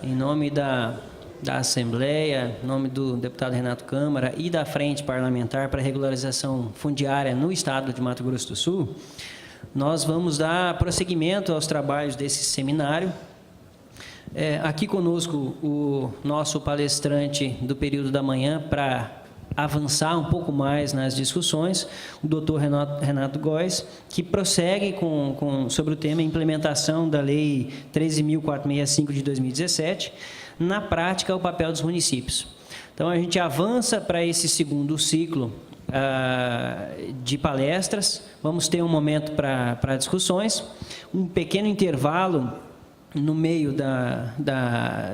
em nome da Assembleia, em nome do deputado Renato Câmara e da Frente Parlamentar para a Regularização Fundiária no Estado de Mato Grosso do Sul, nós vamos dar prosseguimento aos trabalhos desse seminário. Aqui conosco o nosso palestrante do período da manhã para avançar um pouco mais nas discussões, o doutor Renato Góes, que prossegue sobre o tema implementação da Lei 13.465 de 2017, na prática, o papel dos municípios. Então, a gente avança para esse segundo ciclo de palestras, vamos ter um momento para discussões, um pequeno intervalo no meio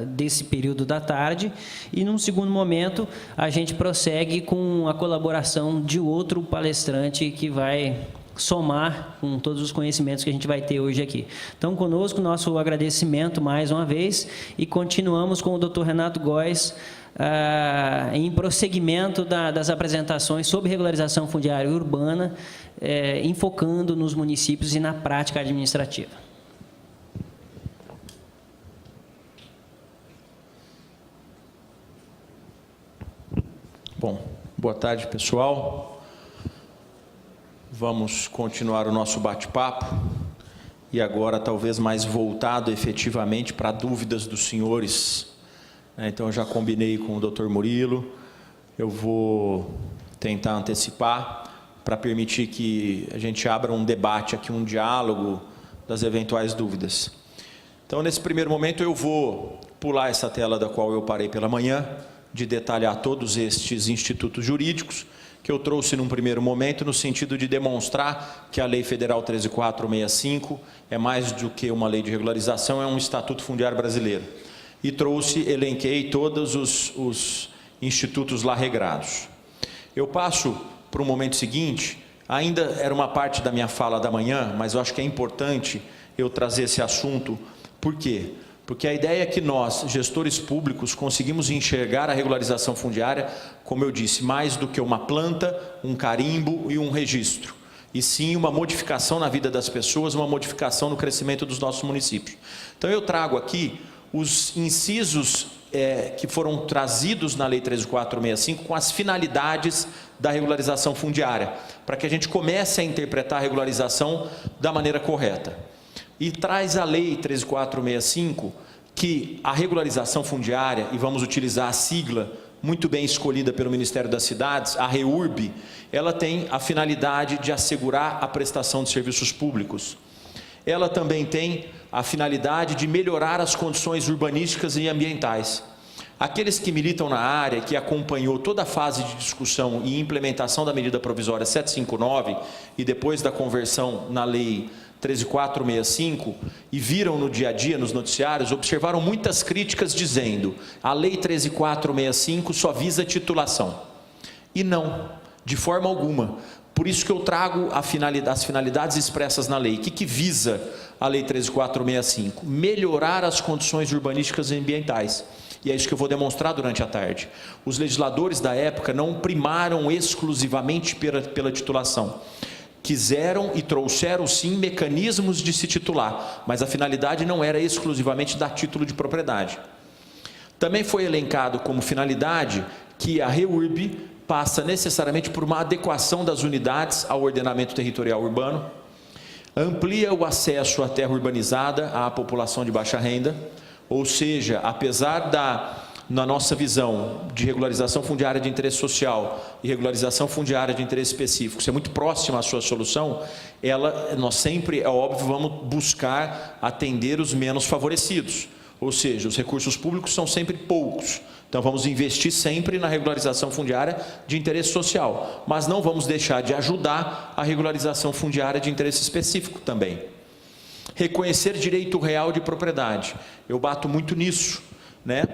desse período da tarde, e, num segundo momento, a gente prossegue com a colaboração de outro palestrante que vai somar com todos os conhecimentos que a gente vai ter hoje aqui. Então, conosco, nosso agradecimento mais uma vez, e continuamos com o doutor Renato Góes, em prosseguimento das apresentações sobre regularização fundiária urbana, enfocando nos municípios e na prática administrativa. Bom, boa tarde, pessoal. Vamos continuar o nosso bate-papo, e agora talvez mais voltado efetivamente para dúvidas dos senhores. Então, eu já combinei com o doutor Murilo, eu vou tentar antecipar para permitir que a gente abra um debate aqui, um diálogo das eventuais dúvidas. Então, nesse primeiro momento, eu vou pular essa tela da qual eu parei pela manhã, de detalhar todos estes institutos jurídicos, que eu trouxe num primeiro momento, no sentido de demonstrar que a Lei Federal 13.465 é mais do que uma lei de regularização, é um Estatuto Fundiário Brasileiro. E elenquei todos os institutos lá regrados. Eu passo para o momento seguinte, ainda era uma parte da minha fala da manhã, mas eu acho que é importante eu trazer esse assunto. Por quê? Porque a ideia é que nós, gestores públicos, conseguimos enxergar a regularização fundiária, como eu disse, mais do que uma planta, um carimbo e um registro, e sim uma modificação na vida das pessoas, uma modificação no crescimento dos nossos municípios. Então, eu trago aqui os incisos que foram trazidos na Lei 13.465 com as finalidades da regularização fundiária, para que a gente comece a interpretar a regularização da maneira correta. E traz a Lei 13.465 que a regularização fundiária, e vamos utilizar a sigla muito bem escolhida pelo Ministério das Cidades, a REURB, ela tem a finalidade de assegurar a prestação de serviços públicos. Ela também tem a finalidade de melhorar as condições urbanísticas e ambientais. Aqueles que militam na área, que acompanhou toda a fase de discussão e implementação da medida provisória 759 e depois da conversão na Lei 13.465 e viram no dia a dia, nos noticiários, observaram muitas críticas dizendo: a Lei 13.465 só visa titulação. E não, de forma alguma. Por isso que eu trago as finalidades expressas na lei. O que visa a Lei 13.465? Melhorar as condições urbanísticas e ambientais. E é isso que eu vou demonstrar durante a tarde. Os legisladores da época não primaram exclusivamente pela titulação. Quiseram e trouxeram, sim, mecanismos de se titular, mas a finalidade não era exclusivamente dar título de propriedade. Também foi elencado como finalidade que a REURB passa necessariamente por uma adequação das unidades ao ordenamento territorial urbano, amplia o acesso à terra urbanizada à população de baixa renda, ou seja, apesar na nossa visão de regularização fundiária de interesse social e regularização fundiária de interesse específico, ser muito próxima à sua solução, nós sempre, é óbvio, vamos buscar atender os menos favorecidos, ou seja, os recursos públicos são sempre poucos. Então, vamos investir sempre na regularização fundiária de interesse social, mas não vamos deixar de ajudar a regularização fundiária de interesse específico também. Reconhecer direito real de propriedade. Eu bato muito nisso, né?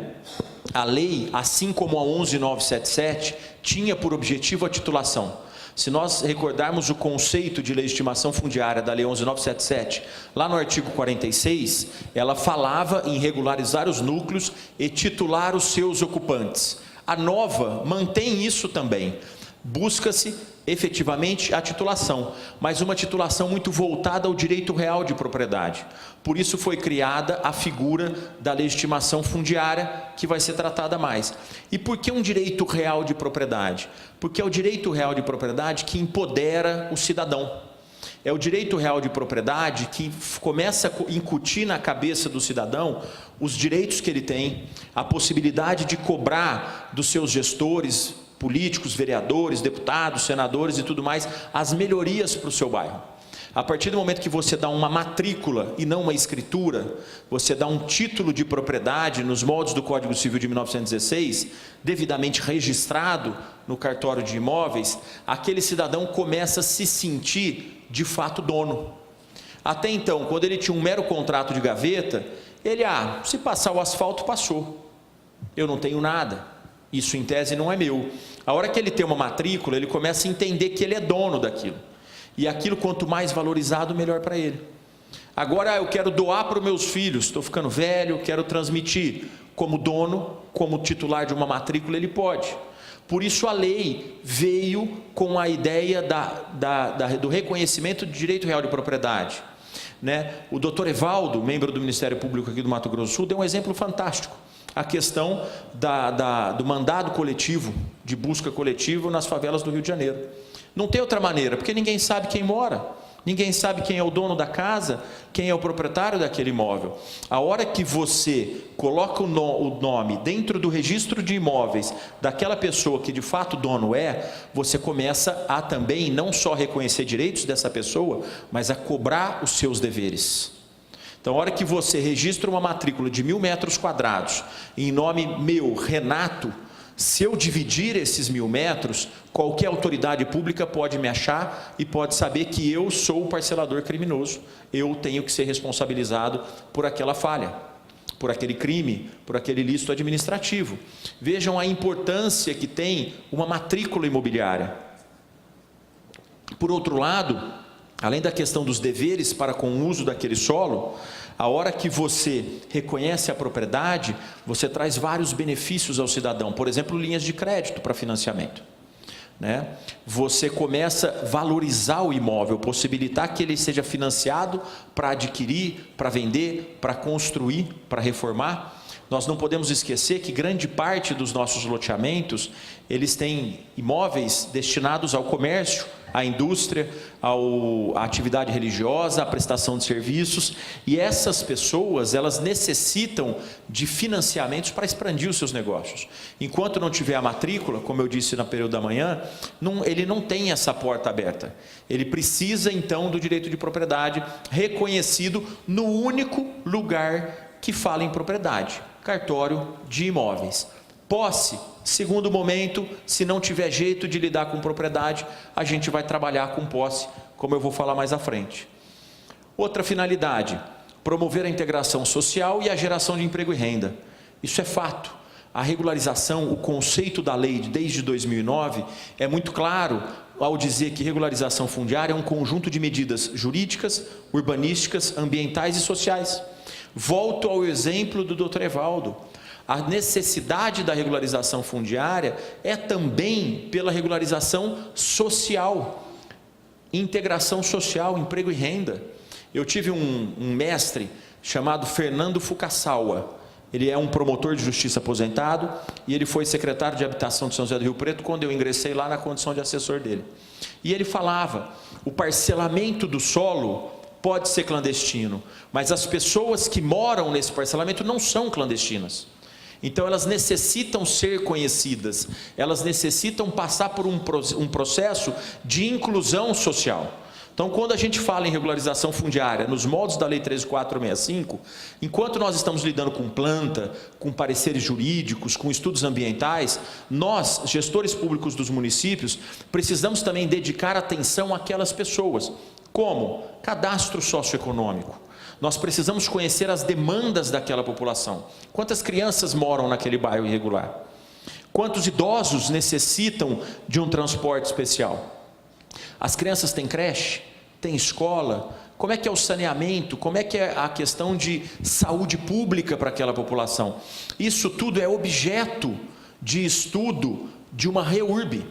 A lei, assim como a 11.977, tinha por objetivo a titulação. Se nós recordarmos o conceito de legitimação fundiária da Lei 11.977, lá no artigo 46, ela falava em regularizar os núcleos e titular os seus ocupantes. A nova mantém isso também. Busca-se efetivamente a titulação, mas uma titulação muito voltada ao direito real de propriedade. Por isso foi criada a figura da legitimação fundiária, que vai ser tratada mais. E por que um direito real de propriedade? Porque é o direito real de propriedade que empodera o cidadão. É o direito real de propriedade que começa a incutir na cabeça do cidadão os direitos que ele tem, a possibilidade de cobrar dos seus gestores, políticos, vereadores, deputados, senadores e tudo mais, as melhorias para o seu bairro. A partir do momento que você dá uma matrícula e não uma escritura, você dá um título de propriedade nos moldes do Código Civil de 1916, devidamente registrado no cartório de imóveis, aquele cidadão começa a se sentir de fato dono. Até então, quando ele tinha um mero contrato de gaveta, ele, se passar o asfalto, passou. Eu não tenho nada. Isso em tese não é meu. A hora que ele tem uma matrícula, ele começa a entender que ele é dono daquilo. E aquilo, quanto mais valorizado, melhor para ele. Agora, eu quero doar para os meus filhos, estou ficando velho, quero transmitir. Como dono, como titular de uma matrícula, ele pode. Por isso a lei veio com a ideia do reconhecimento de direito real de propriedade. O doutor Evaldo, membro do Ministério Público aqui do Mato Grosso do Sul, deu um exemplo fantástico. A questão do mandado coletivo, de busca coletiva nas favelas do Rio de Janeiro. Não tem outra maneira, porque ninguém sabe quem mora, ninguém sabe quem é o dono da casa, quem é o proprietário daquele imóvel. A hora que você coloca o nome dentro do registro de imóveis daquela pessoa que de fato dono é, você começa a também não só reconhecer direitos dessa pessoa, mas a cobrar os seus deveres. Então, a hora que você registra uma matrícula de 1.000 metros quadrados, em nome meu, Renato, se eu dividir esses 1.000 metros, qualquer autoridade pública pode me achar e pode saber que eu sou o parcelador criminoso. Eu tenho que ser responsabilizado por aquela falha, por aquele crime, por aquele ilícito administrativo. Vejam a importância que tem uma matrícula imobiliária. Por outro lado, além da questão dos deveres para com o uso daquele solo, a hora que você reconhece a propriedade, você traz vários benefícios ao cidadão. Por exemplo, linhas de crédito para financiamento. Você começa a valorizar o imóvel, possibilitar que ele seja financiado para adquirir, para vender, para construir, para reformar. Nós não podemos esquecer que grande parte dos nossos loteamentos, eles têm imóveis destinados ao comércio, à indústria, à atividade religiosa, à prestação de serviços, e essas pessoas, elas necessitam de financiamentos para expandir os seus negócios. Enquanto não tiver a matrícula, como eu disse no período da manhã, ele não tem essa porta aberta. Ele precisa então do direito de propriedade reconhecido no único lugar que fala em propriedade, cartório de imóveis. Posse, segundo momento, se não tiver jeito de lidar com propriedade, a gente vai trabalhar com posse, como eu vou falar mais à frente. Outra finalidade, promover a integração social e a geração de emprego e renda. Isso é fato. A regularização, o conceito da lei desde 2009, é muito claro ao dizer que regularização fundiária é um conjunto de medidas jurídicas, urbanísticas, ambientais e sociais. Volto ao exemplo do Dr. Evaldo. A necessidade da regularização fundiária é também pela regularização social, integração social, emprego e renda. Eu tive um mestre chamado Fernando Fucaçawa. Ele é um promotor de justiça aposentado e ele foi secretário de habitação de São José do Rio Preto quando eu ingressei lá na condição de assessor dele. E ele falava, o parcelamento do solo pode ser clandestino, mas as pessoas que moram nesse parcelamento não são clandestinas. Então elas necessitam ser conhecidas, elas necessitam passar por um processo de inclusão social. Então, quando a gente fala em regularização fundiária, nos moldes da Lei 13.465, enquanto nós estamos lidando com planta, com pareceres jurídicos, com estudos ambientais, nós, gestores públicos dos municípios, precisamos também dedicar atenção àquelas pessoas. Como? Cadastro socioeconômico. Nós precisamos conhecer as demandas daquela população. Quantas crianças moram naquele bairro irregular? Quantos idosos necessitam de um transporte especial? As crianças têm creche? Têm escola? Como é que é o saneamento? Como é que é a questão de saúde pública para aquela população? Isso tudo é objeto de estudo de uma REURB.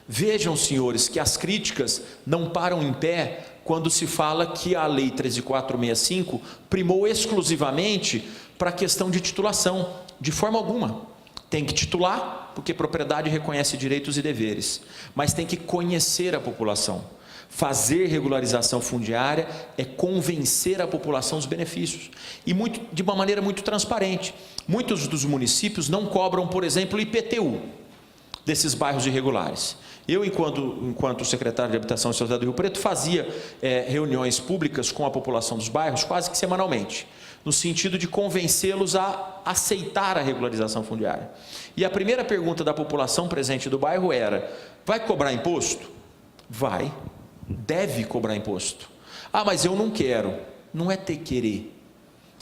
Vejam, senhores, que as críticas não param em pé quando se fala que a Lei 13.465 primou exclusivamente para a questão de titulação. De forma alguma. Tem que titular, porque propriedade reconhece direitos e deveres, mas tem que conhecer a população. Fazer regularização fundiária é convencer a população dos benefícios, e de uma maneira muito transparente. Muitos dos municípios não cobram, por exemplo, IPTU desses bairros irregulares. Eu, enquanto secretário de Habitação e Sociedade do Rio Preto, fazia reuniões públicas com a população dos bairros quase que semanalmente, no sentido de convencê-los a aceitar a regularização fundiária. E a primeira pergunta da população presente do bairro era: vai cobrar imposto? Vai, deve cobrar imposto. Ah, mas eu não quero. Não é ter querer,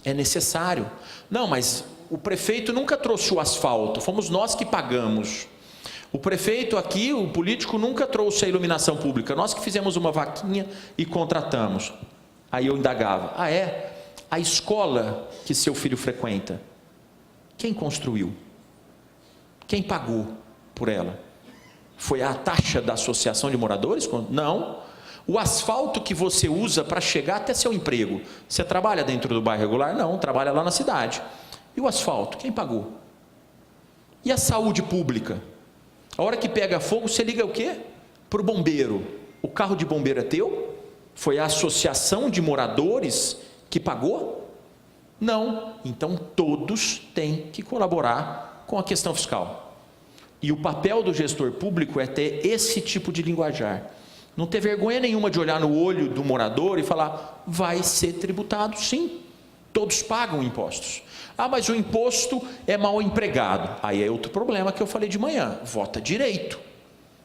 é necessário. Não, mas o prefeito nunca trouxe o asfalto, fomos nós que pagamos. O prefeito aqui, o político, nunca trouxe a iluminação pública, nós que fizemos uma vaquinha e contratamos. Aí eu indagava: ah, é? A escola que seu filho frequenta, quem construiu? Quem pagou por ela? Foi a taxa da associação de moradores? Não. O asfalto que você usa para chegar até seu emprego, você trabalha dentro do bairro regular? Não, trabalha lá na cidade. E o asfalto, quem pagou? E a saúde pública? A hora que pega fogo, você liga o quê? Para o bombeiro. O carro de bombeiro é teu? Foi a associação de moradores que pagou? Não. Então todos têm que colaborar com a questão fiscal. E o papel do gestor público é ter esse tipo de linguajar. Não ter vergonha nenhuma de olhar no olho do morador e falar: vai ser tributado, sim. Todos pagam impostos. Ah, mas o imposto é mal empregado. Aí é outro problema que eu falei de manhã. Vota direito.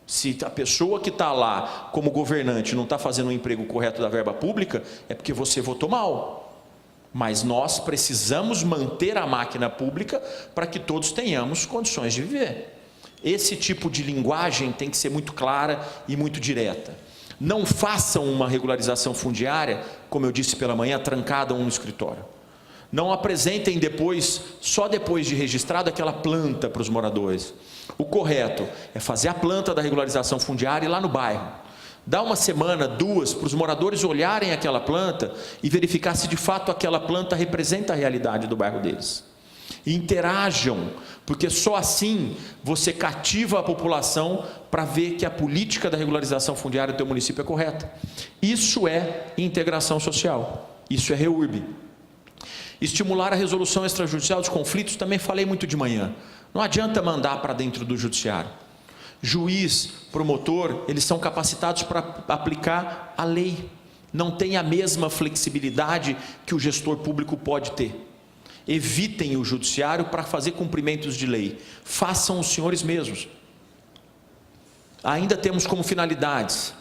Se a pessoa que está lá como governante não está fazendo um emprego correto da verba pública, é porque você votou mal. Mas nós precisamos manter a máquina pública para que todos tenhamos condições de viver. Esse tipo de linguagem tem que ser muito clara e muito direta. Não façam uma regularização fundiária, como eu disse pela manhã, trancada no escritório. Não apresentem depois, só depois de registrado, aquela planta para os moradores. O correto é fazer a planta da regularização fundiária e ir lá no bairro. Dá uma semana, duas, para os moradores olharem aquela planta e verificar se de fato aquela planta representa a realidade do bairro deles. E interajam, porque só assim você cativa a população para ver que a política da regularização fundiária do teu município é correta. Isso é integração social, isso é REURB. Estimular a resolução extrajudicial dos conflitos, também falei muito de manhã. Não adianta mandar para dentro do judiciário. Juiz, promotor, eles são capacitados para aplicar a lei. Não tem a mesma flexibilidade que o gestor público pode ter. Evitem o judiciário para fazer cumprimentos de lei. Façam os senhores mesmos. Ainda temos como finalidades: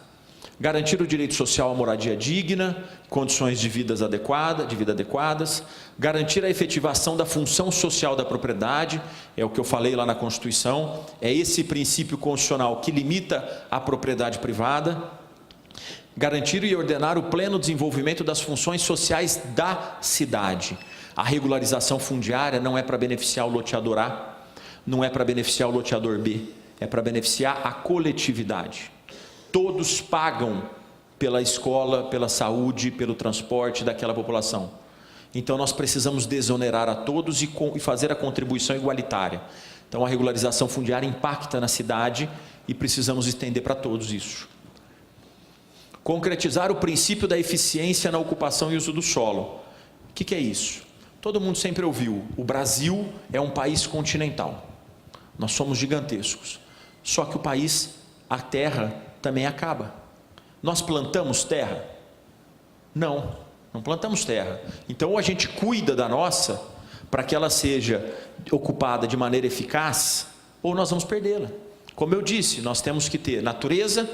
garantir o direito social à moradia digna, condições de vida adequadas, garantir a efetivação da função social da propriedade, é o que eu falei lá na Constituição, é esse princípio constitucional que limita a propriedade privada, garantir e ordenar o pleno desenvolvimento das funções sociais da cidade. A regularização fundiária não é para beneficiar o loteador A, não é para beneficiar o loteador B, é para beneficiar a coletividade. Todos pagam pela escola, pela saúde, pelo transporte daquela população. Então nós precisamos desonerar a todos e fazer a contribuição igualitária. Então a regularização fundiária impacta na cidade e precisamos estender para todos isso. Concretizar o princípio da eficiência na ocupação e uso do solo. O que é isso? Todo mundo sempre ouviu: o Brasil é um país continental. Nós somos gigantescos. Só que o país, a terra, também acaba. Nós plantamos terra? Não plantamos terra. Então ou a gente cuida da nossa para que ela seja ocupada de maneira eficaz, ou nós vamos perdê-la. Como eu disse, nós temos que ter natureza,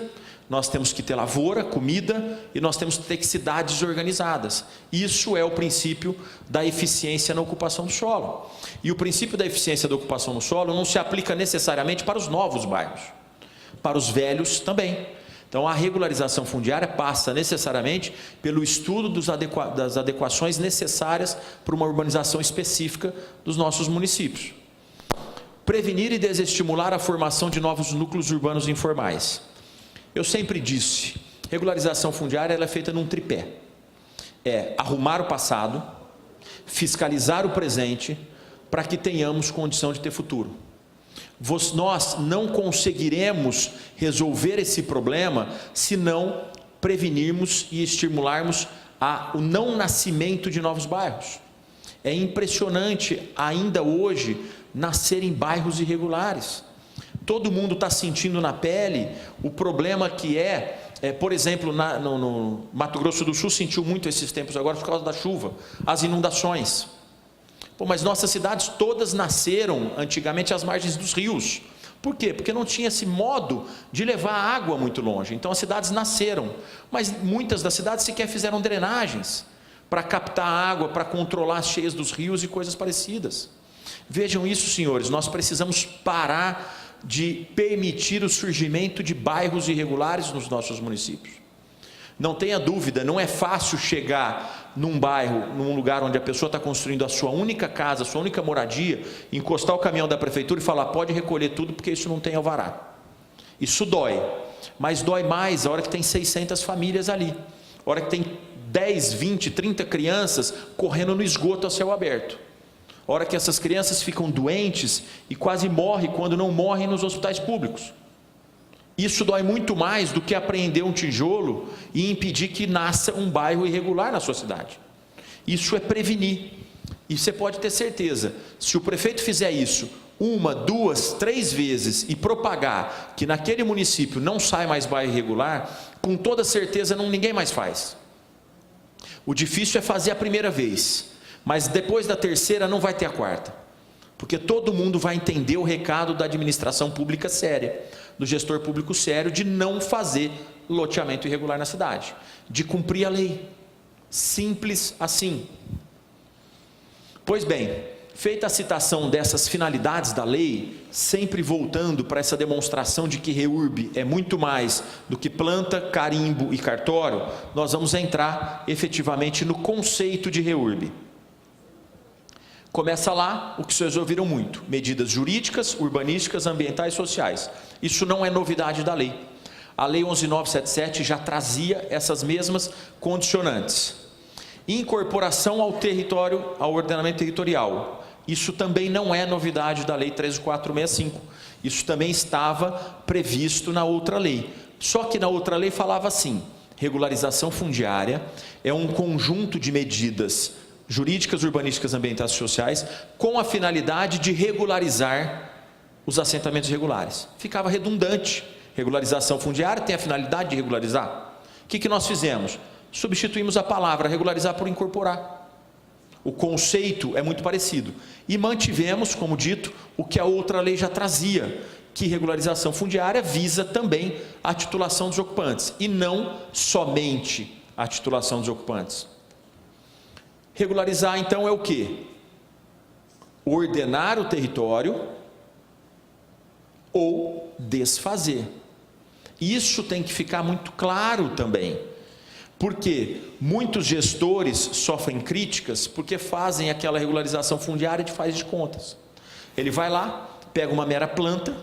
nós temos que ter lavoura, comida, e nós temos que ter cidades organizadas. Isso é o princípio da eficiência na ocupação do solo. E o princípio da eficiência da ocupação do solo não se aplica necessariamente para os novos bairros, para os velhos também. Então a regularização fundiária passa necessariamente pelo estudo das adequações necessárias para uma urbanização específica dos nossos municípios. Prevenir e desestimular a formação de novos núcleos urbanos informais. Eu sempre disse, regularização fundiária ela é feita num tripé. É arrumar o passado, fiscalizar o presente, para que tenhamos condição de ter futuro. Nós não conseguiremos resolver esse problema se não prevenirmos e estimularmos o não nascimento de novos bairros. É impressionante ainda hoje nascerem bairros irregulares. Todo mundo está sentindo na pele o problema que por exemplo, no Mato Grosso do Sul sentiu muito esses tempos agora por causa da chuva, as inundações. Mas nossas cidades todas nasceram antigamente às margens dos rios. Por quê? Porque não tinha esse modo de levar a água muito longe. Então as cidades nasceram, mas muitas das cidades sequer fizeram drenagens para captar água, para controlar as cheias dos rios e coisas parecidas. Vejam isso, senhores, nós precisamos parar de permitir o surgimento de bairros irregulares nos nossos municípios. Não tenha dúvida, não é fácil chegar num bairro, num lugar onde a pessoa está construindo a sua única casa, a sua única moradia, encostar o caminhão da prefeitura e falar, pode recolher tudo porque isso não tem alvará. Isso dói, mas dói mais a hora que tem 600 famílias ali, a hora que tem 10, 20, 30 crianças correndo no esgoto a céu aberto. A hora que essas crianças ficam doentes e quase morrem quando não morrem nos hospitais públicos. Isso dói muito mais do que apreender um tijolo e impedir que nasça um bairro irregular na sua cidade. Isso é prevenir. E você pode ter certeza, se o prefeito fizer isso 1, 2, 3 vezes e propagar que naquele município não sai mais bairro irregular, com toda certeza ninguém mais faz. O difícil é fazer a primeira vez, mas depois da terceira não vai ter a quarta, porque todo mundo vai entender o recado da administração pública séria, do gestor público sério, de não fazer loteamento irregular na cidade, de cumprir a lei, simples assim. Pois bem, feita a citação dessas finalidades da lei, sempre voltando para essa demonstração de que REURB é muito mais do que planta, carimbo e cartório, nós vamos entrar efetivamente no conceito de REURB. Começa lá o que vocês ouviram muito, medidas jurídicas, urbanísticas, ambientais e sociais. Isso não é novidade da lei. A lei 11.977 já trazia essas mesmas condicionantes. Incorporação ao território, ao ordenamento territorial. Isso também não é novidade da lei 13.465. Isso também estava previsto na outra lei. Só que na outra lei falava assim, regularização fundiária é um conjunto de medidas jurídicas, urbanísticas, ambientais e sociais, com a finalidade de regularizar os assentamentos regulares. Ficava redundante. Regularização fundiária tem a finalidade de regularizar. O que nós fizemos? Substituímos a palavra regularizar por incorporar. O conceito é muito parecido. E mantivemos, como dito, o que a outra lei já trazia, que regularização fundiária visa também a titulação dos ocupantes, e não somente a titulação dos ocupantes. Regularizar, então, é o quê? Ordenar o território ou desfazer. Isso tem que ficar muito claro também, porque muitos gestores sofrem críticas porque fazem aquela regularização fundiária de faz de contas. Ele vai lá, pega uma mera planta,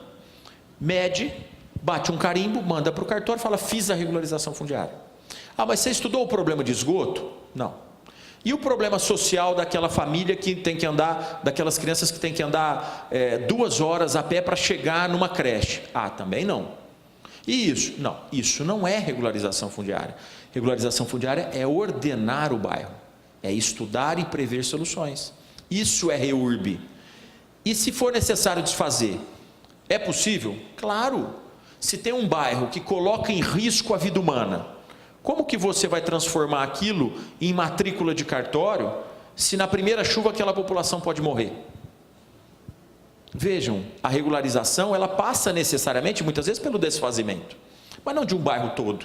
mede, bate um carimbo, manda para o cartório e fala, fiz a regularização fundiária. Ah, mas você estudou o problema de esgoto? Não. E o problema social daquela família que tem que andar, daquelas crianças que tem que andar 2 horas a pé para chegar numa creche? Ah, também não. E isso? Não, isso não é regularização fundiária. Regularização fundiária é ordenar o bairro, é estudar e prever soluções. Isso é REURB. E se for necessário desfazer, é possível? Claro. Se tem um bairro que coloca em risco a vida humana, como que você vai transformar aquilo em matrícula de cartório, se na primeira chuva aquela população pode morrer? Vejam, a regularização, ela passa necessariamente, muitas vezes, pelo desfazimento, mas não de um bairro todo.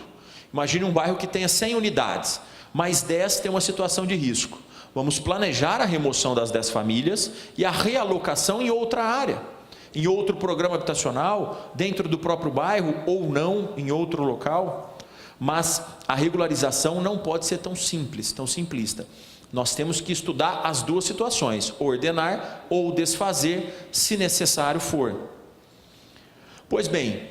Imagine um bairro que tenha 100 unidades, mais 10 tem uma situação de risco. Vamos planejar a remoção das 10 famílias e a realocação em outra área, em outro programa habitacional, dentro do próprio bairro ou não, em outro local. Mas a regularização não pode ser tão simples, tão simplista. Nós temos que estudar as duas situações, ordenar ou desfazer, se necessário for. Pois bem,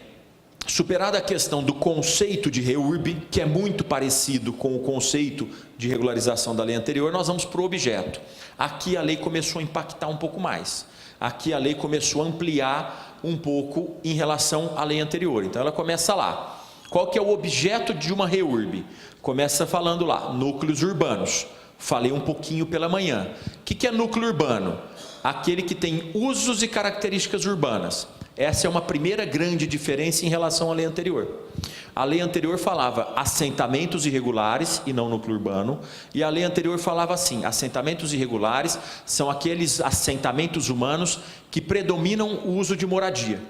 superada a questão do conceito de REURB, que é muito parecido com o conceito de regularização da lei anterior, nós vamos para o objeto. Aqui a lei começou a impactar um pouco mais. Aqui a lei começou a ampliar um pouco em relação à lei anterior. Então ela começa lá. Qual que é o objeto de uma REURB? Começa falando lá, núcleos urbanos. Falei um pouquinho pela manhã. O que é núcleo urbano? Aquele que tem usos e características urbanas. Essa é uma primeira grande diferença em relação à lei anterior. A lei anterior falava assentamentos irregulares e não núcleo urbano, e a lei anterior falava assim, assentamentos irregulares são aqueles assentamentos humanos que predominam o uso de moradia.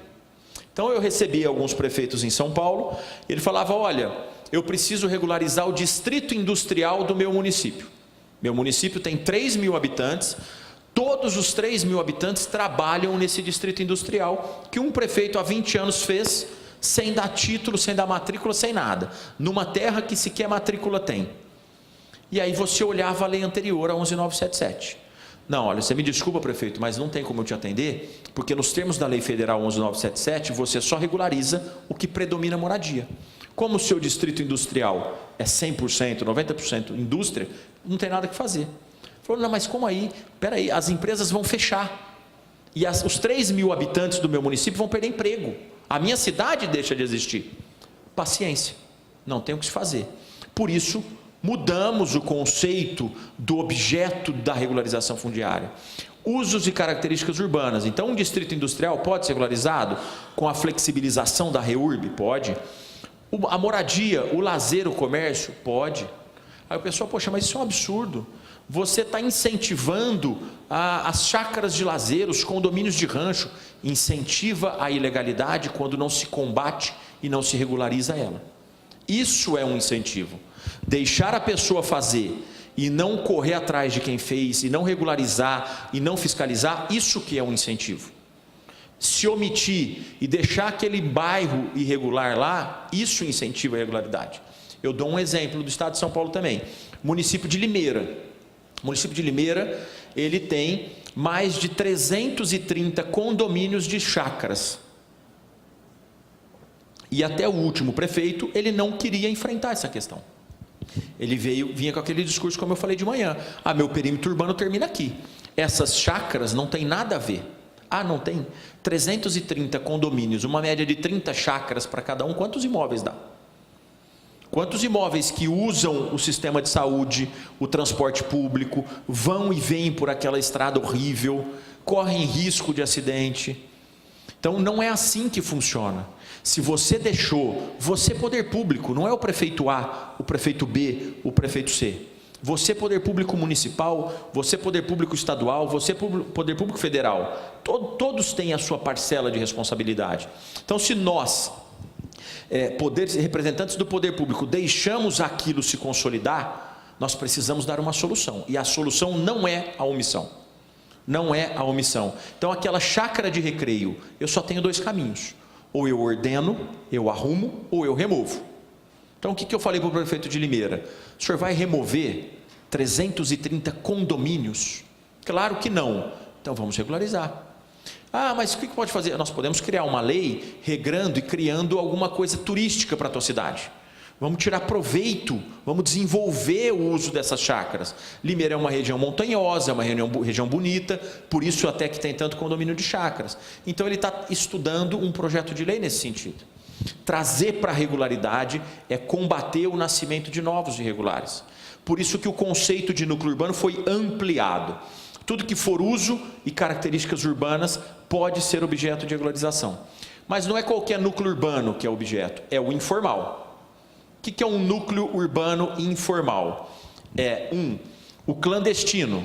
Então eu recebi alguns prefeitos em São Paulo, ele falava, olha, eu preciso regularizar o distrito industrial do meu município. Meu município tem 3.000 habitantes, todos os 3.000 habitantes trabalham nesse distrito industrial, que um prefeito há 20 anos fez, sem dar título, sem dar matrícula, sem nada, numa terra que sequer matrícula tem. E aí você olhava a lei anterior, a 11.977. Não, olha, você me desculpa, prefeito, mas não tem como eu te atender, porque nos termos da lei federal 11.977, você só regulariza o que predomina moradia. Como o seu distrito industrial é 100%, 90% indústria, não tem nada que fazer. Falou, não, mas como aí? Espera aí, as empresas vão fechar. E os 3.000 habitantes do meu município vão perder emprego. A minha cidade deixa de existir. Paciência, não tem o que se fazer. Por isso, mudamos o conceito do objeto da regularização fundiária. Usos e características urbanas. Então, um distrito industrial pode ser regularizado com a flexibilização da REURB? Pode. A moradia, o lazer, o comércio? Pode. Aí o pessoal, poxa, mas isso é um absurdo. Você está incentivando as chácaras de lazer, os condomínios de rancho, incentiva a ilegalidade quando não se combate e não se regulariza ela. Isso é um incentivo. Deixar a pessoa fazer e não correr atrás de quem fez, e não regularizar, e não fiscalizar, isso que é um incentivo. Se omitir e deixar aquele bairro irregular lá, isso incentiva a irregularidade. Eu dou um exemplo do estado de São Paulo também. Município de Limeira. O município de Limeira, ele tem mais de 330 condomínios de chácaras. E até o último prefeito, ele não queria enfrentar essa questão. Ele vinha com aquele discurso, como eu falei de manhã. Meu perímetro urbano termina aqui. Essas chácaras não tem nada a ver. Não tem? 330 condomínios, uma média de 30 chácaras para cada um, quantos imóveis dá? Quantos imóveis que usam o sistema de saúde, o transporte público, vão e vêm por aquela estrada horrível, correm risco de acidente? Então, não é assim que funciona. Se você deixou, você poder público, não é o prefeito A, o prefeito B, o prefeito C. Você poder público municipal, você poder público estadual, você poder público federal. Todos têm a sua parcela de responsabilidade. Então, se nós, representantes do poder público, deixamos aquilo se consolidar, nós precisamos dar uma solução. E a solução não é a omissão. Não é a omissão. Então, aquela chácara de recreio, eu só tenho dois caminhos. Ou eu ordeno, eu arrumo, ou eu removo. Então, o que eu falei para o prefeito de Limeira? O senhor vai remover 330 condomínios? Claro que não. Então, vamos regularizar. Mas o que pode fazer? Nós podemos criar uma lei regrando e criando alguma coisa turística para a tua cidade. Vamos tirar proveito, vamos desenvolver o uso dessas chácaras. Limeira é uma região montanhosa, é uma região bonita, por isso até que tem tanto condomínio de chácaras. Então ele está estudando um projeto de lei nesse sentido. Trazer para a regularidade é combater o nascimento de novos irregulares. Por isso que o conceito de núcleo urbano foi ampliado. Tudo que for uso e características urbanas pode ser objeto de regularização. Mas não é qualquer núcleo urbano que é objeto, é o informal. O que é um núcleo urbano informal? O clandestino.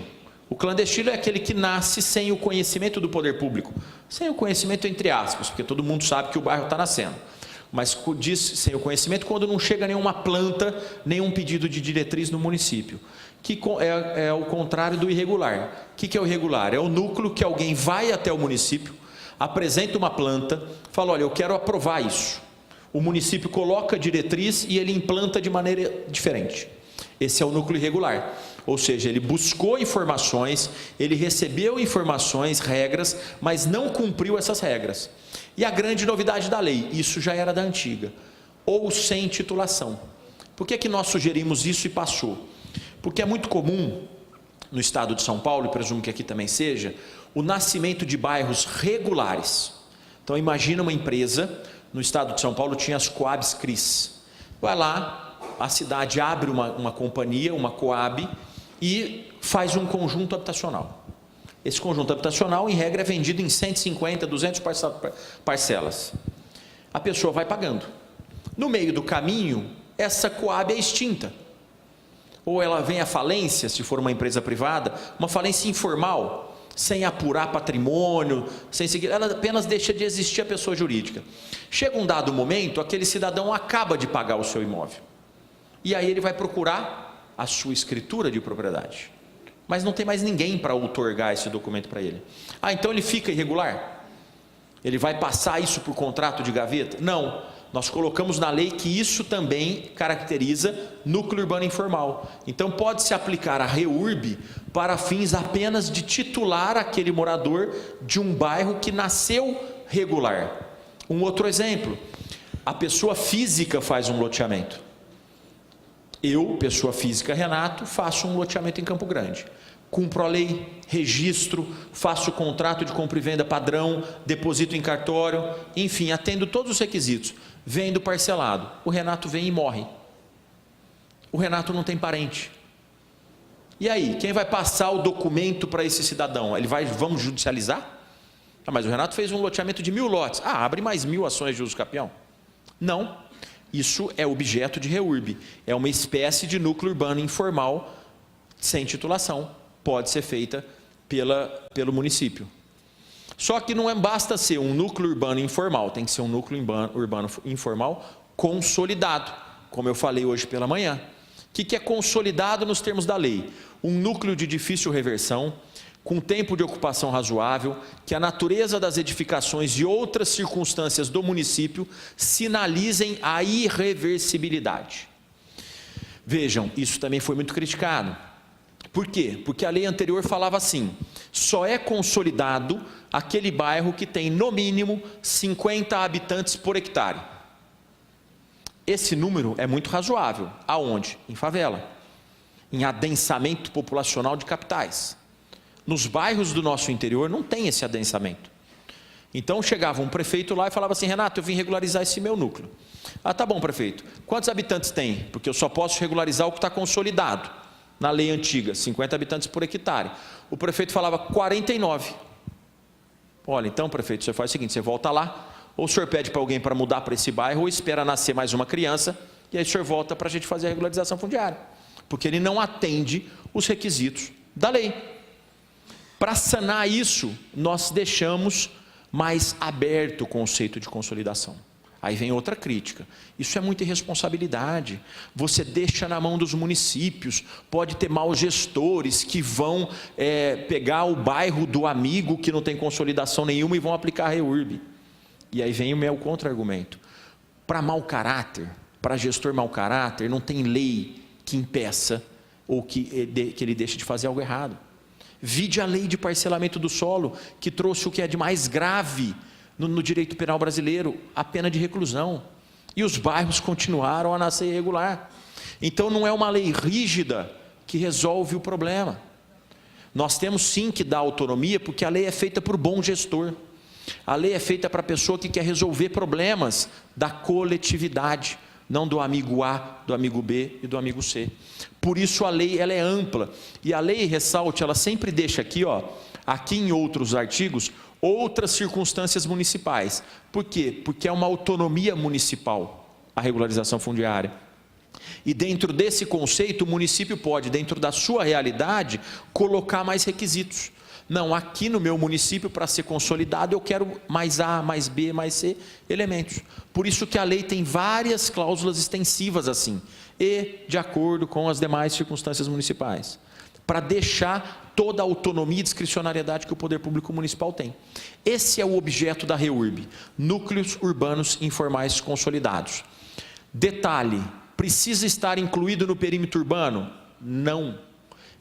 O clandestino é aquele que nasce sem o conhecimento do poder público. Sem o conhecimento entre aspas, porque todo mundo sabe que o bairro está nascendo. Mas diz sem o conhecimento quando não chega nenhuma planta, nenhum pedido de diretriz no município. Que é o contrário do irregular. O que é o irregular? É o núcleo que alguém vai até o município, apresenta uma planta, fala, olha, eu quero aprovar isso. O município coloca a diretriz e ele implanta de maneira diferente. Esse é o núcleo irregular. Ou seja, ele buscou informações, ele recebeu informações, regras, mas não cumpriu essas regras. E a grande novidade da lei, isso já era da antiga, ou sem titulação. Por que nós sugerimos isso e passou? Porque é muito comum, no estado de São Paulo, e presumo que aqui também seja, o nascimento de bairros regulares. Então imagina uma empresa, no estado de São Paulo tinha as Coabs CRIs. Vai lá, a cidade abre uma companhia, uma Coab, e faz um conjunto habitacional. Esse conjunto habitacional, em regra, é vendido em 150, 200 parcelas. A pessoa vai pagando. No meio do caminho, essa Coab é extinta. Ou ela vem à falência, se for uma empresa privada, uma falência informal, sem apurar patrimônio, sem seguir, ela apenas deixa de existir a pessoa jurídica. Chega um dado momento, aquele cidadão acaba de pagar o seu imóvel. E aí ele vai procurar a sua escritura de propriedade. Mas não tem mais ninguém para outorgar esse documento para ele. Então ele fica irregular? Ele vai passar isso por contrato de gaveta? Não. Nós colocamos na lei que isso também caracteriza núcleo urbano informal. Então pode-se aplicar a REURB para fins apenas de titular aquele morador de um bairro que nasceu regular. Um outro exemplo, a pessoa física faz um loteamento. Eu, pessoa física Renato, faço um loteamento em Campo Grande. Cumpro a lei, registro, faço contrato de compra e venda padrão, deposito em cartório, enfim, atendo todos os requisitos. Vendo parcelado. O Renato vem e morre. O Renato não tem parente. E aí, quem vai passar o documento para esse cidadão? Vamos judicializar? Mas o Renato fez um loteamento de 1000 lotes. Abre mais 1000 ações de uso capião? Não. Isso é objeto de REURB. É uma espécie de núcleo urbano informal sem titulação. Pode ser feita pelo município. Só que não basta ser um núcleo urbano informal, tem que ser um núcleo urbano informal consolidado, como eu falei hoje pela manhã. O que é consolidado nos termos da lei? Um núcleo de difícil reversão, com tempo de ocupação razoável, que a natureza das edificações e outras circunstâncias do município sinalizem a irreversibilidade. Vejam, isso também foi muito criticado. Por quê? Porque a lei anterior falava assim, só é consolidado aquele bairro que tem no mínimo 50 habitantes por hectare. Esse número é muito razoável. Aonde? Em favela, em adensamento populacional de capitais. Nos bairros do nosso interior não tem esse adensamento. Então chegava um prefeito lá e falava assim, Renato, eu vim regularizar esse meu núcleo. Tá bom, prefeito, quantos habitantes tem? Porque eu só posso regularizar o que está consolidado. Na lei antiga, 50 habitantes por hectare. O prefeito falava 49. Olha, então, prefeito, você faz o seguinte, você volta lá, ou o senhor pede para alguém para mudar para esse bairro, ou espera nascer mais uma criança, e aí o senhor volta para a gente fazer a regularização fundiária. Porque ele não atende os requisitos da lei. Para sanar isso, nós deixamos mais aberto o conceito de consolidação. Aí vem outra crítica, isso é muita irresponsabilidade, você deixa na mão dos municípios, pode ter maus gestores que vão pegar o bairro do amigo que não tem consolidação nenhuma e vão aplicar a REURB. E aí vem o meu contra-argumento, para mau caráter, para gestor mau caráter, não tem lei que impeça ou que ele deixe de fazer algo errado. Vide a lei de parcelamento do solo, que trouxe o que é de mais grave no direito penal brasileiro, a pena de reclusão. E os bairros continuaram a nascer irregular. Então não é uma lei rígida que resolve o problema. Nós temos sim que dar autonomia, porque a lei é feita por bom gestor. A lei é feita para a pessoa que quer resolver problemas da coletividade, não do amigo A, do amigo B e do amigo C. Por isso a lei ela é ampla. E a lei, ressalte, ela sempre deixa aqui, aqui em outros artigos, outras circunstâncias municipais. Por quê? Porque é uma autonomia municipal a regularização fundiária. E dentro desse conceito, o município pode, dentro da sua realidade, colocar mais requisitos. Não, aqui no meu município, para ser consolidado, eu quero mais A, mais B, mais C elementos. Por isso que a lei tem várias cláusulas extensivas assim, e de acordo com as demais circunstâncias municipais, para deixar toda a autonomia e discricionariedade que o poder público municipal tem. Esse é o objeto da REURB, núcleos urbanos informais consolidados. Detalhe, precisa estar incluído no perímetro urbano? Não.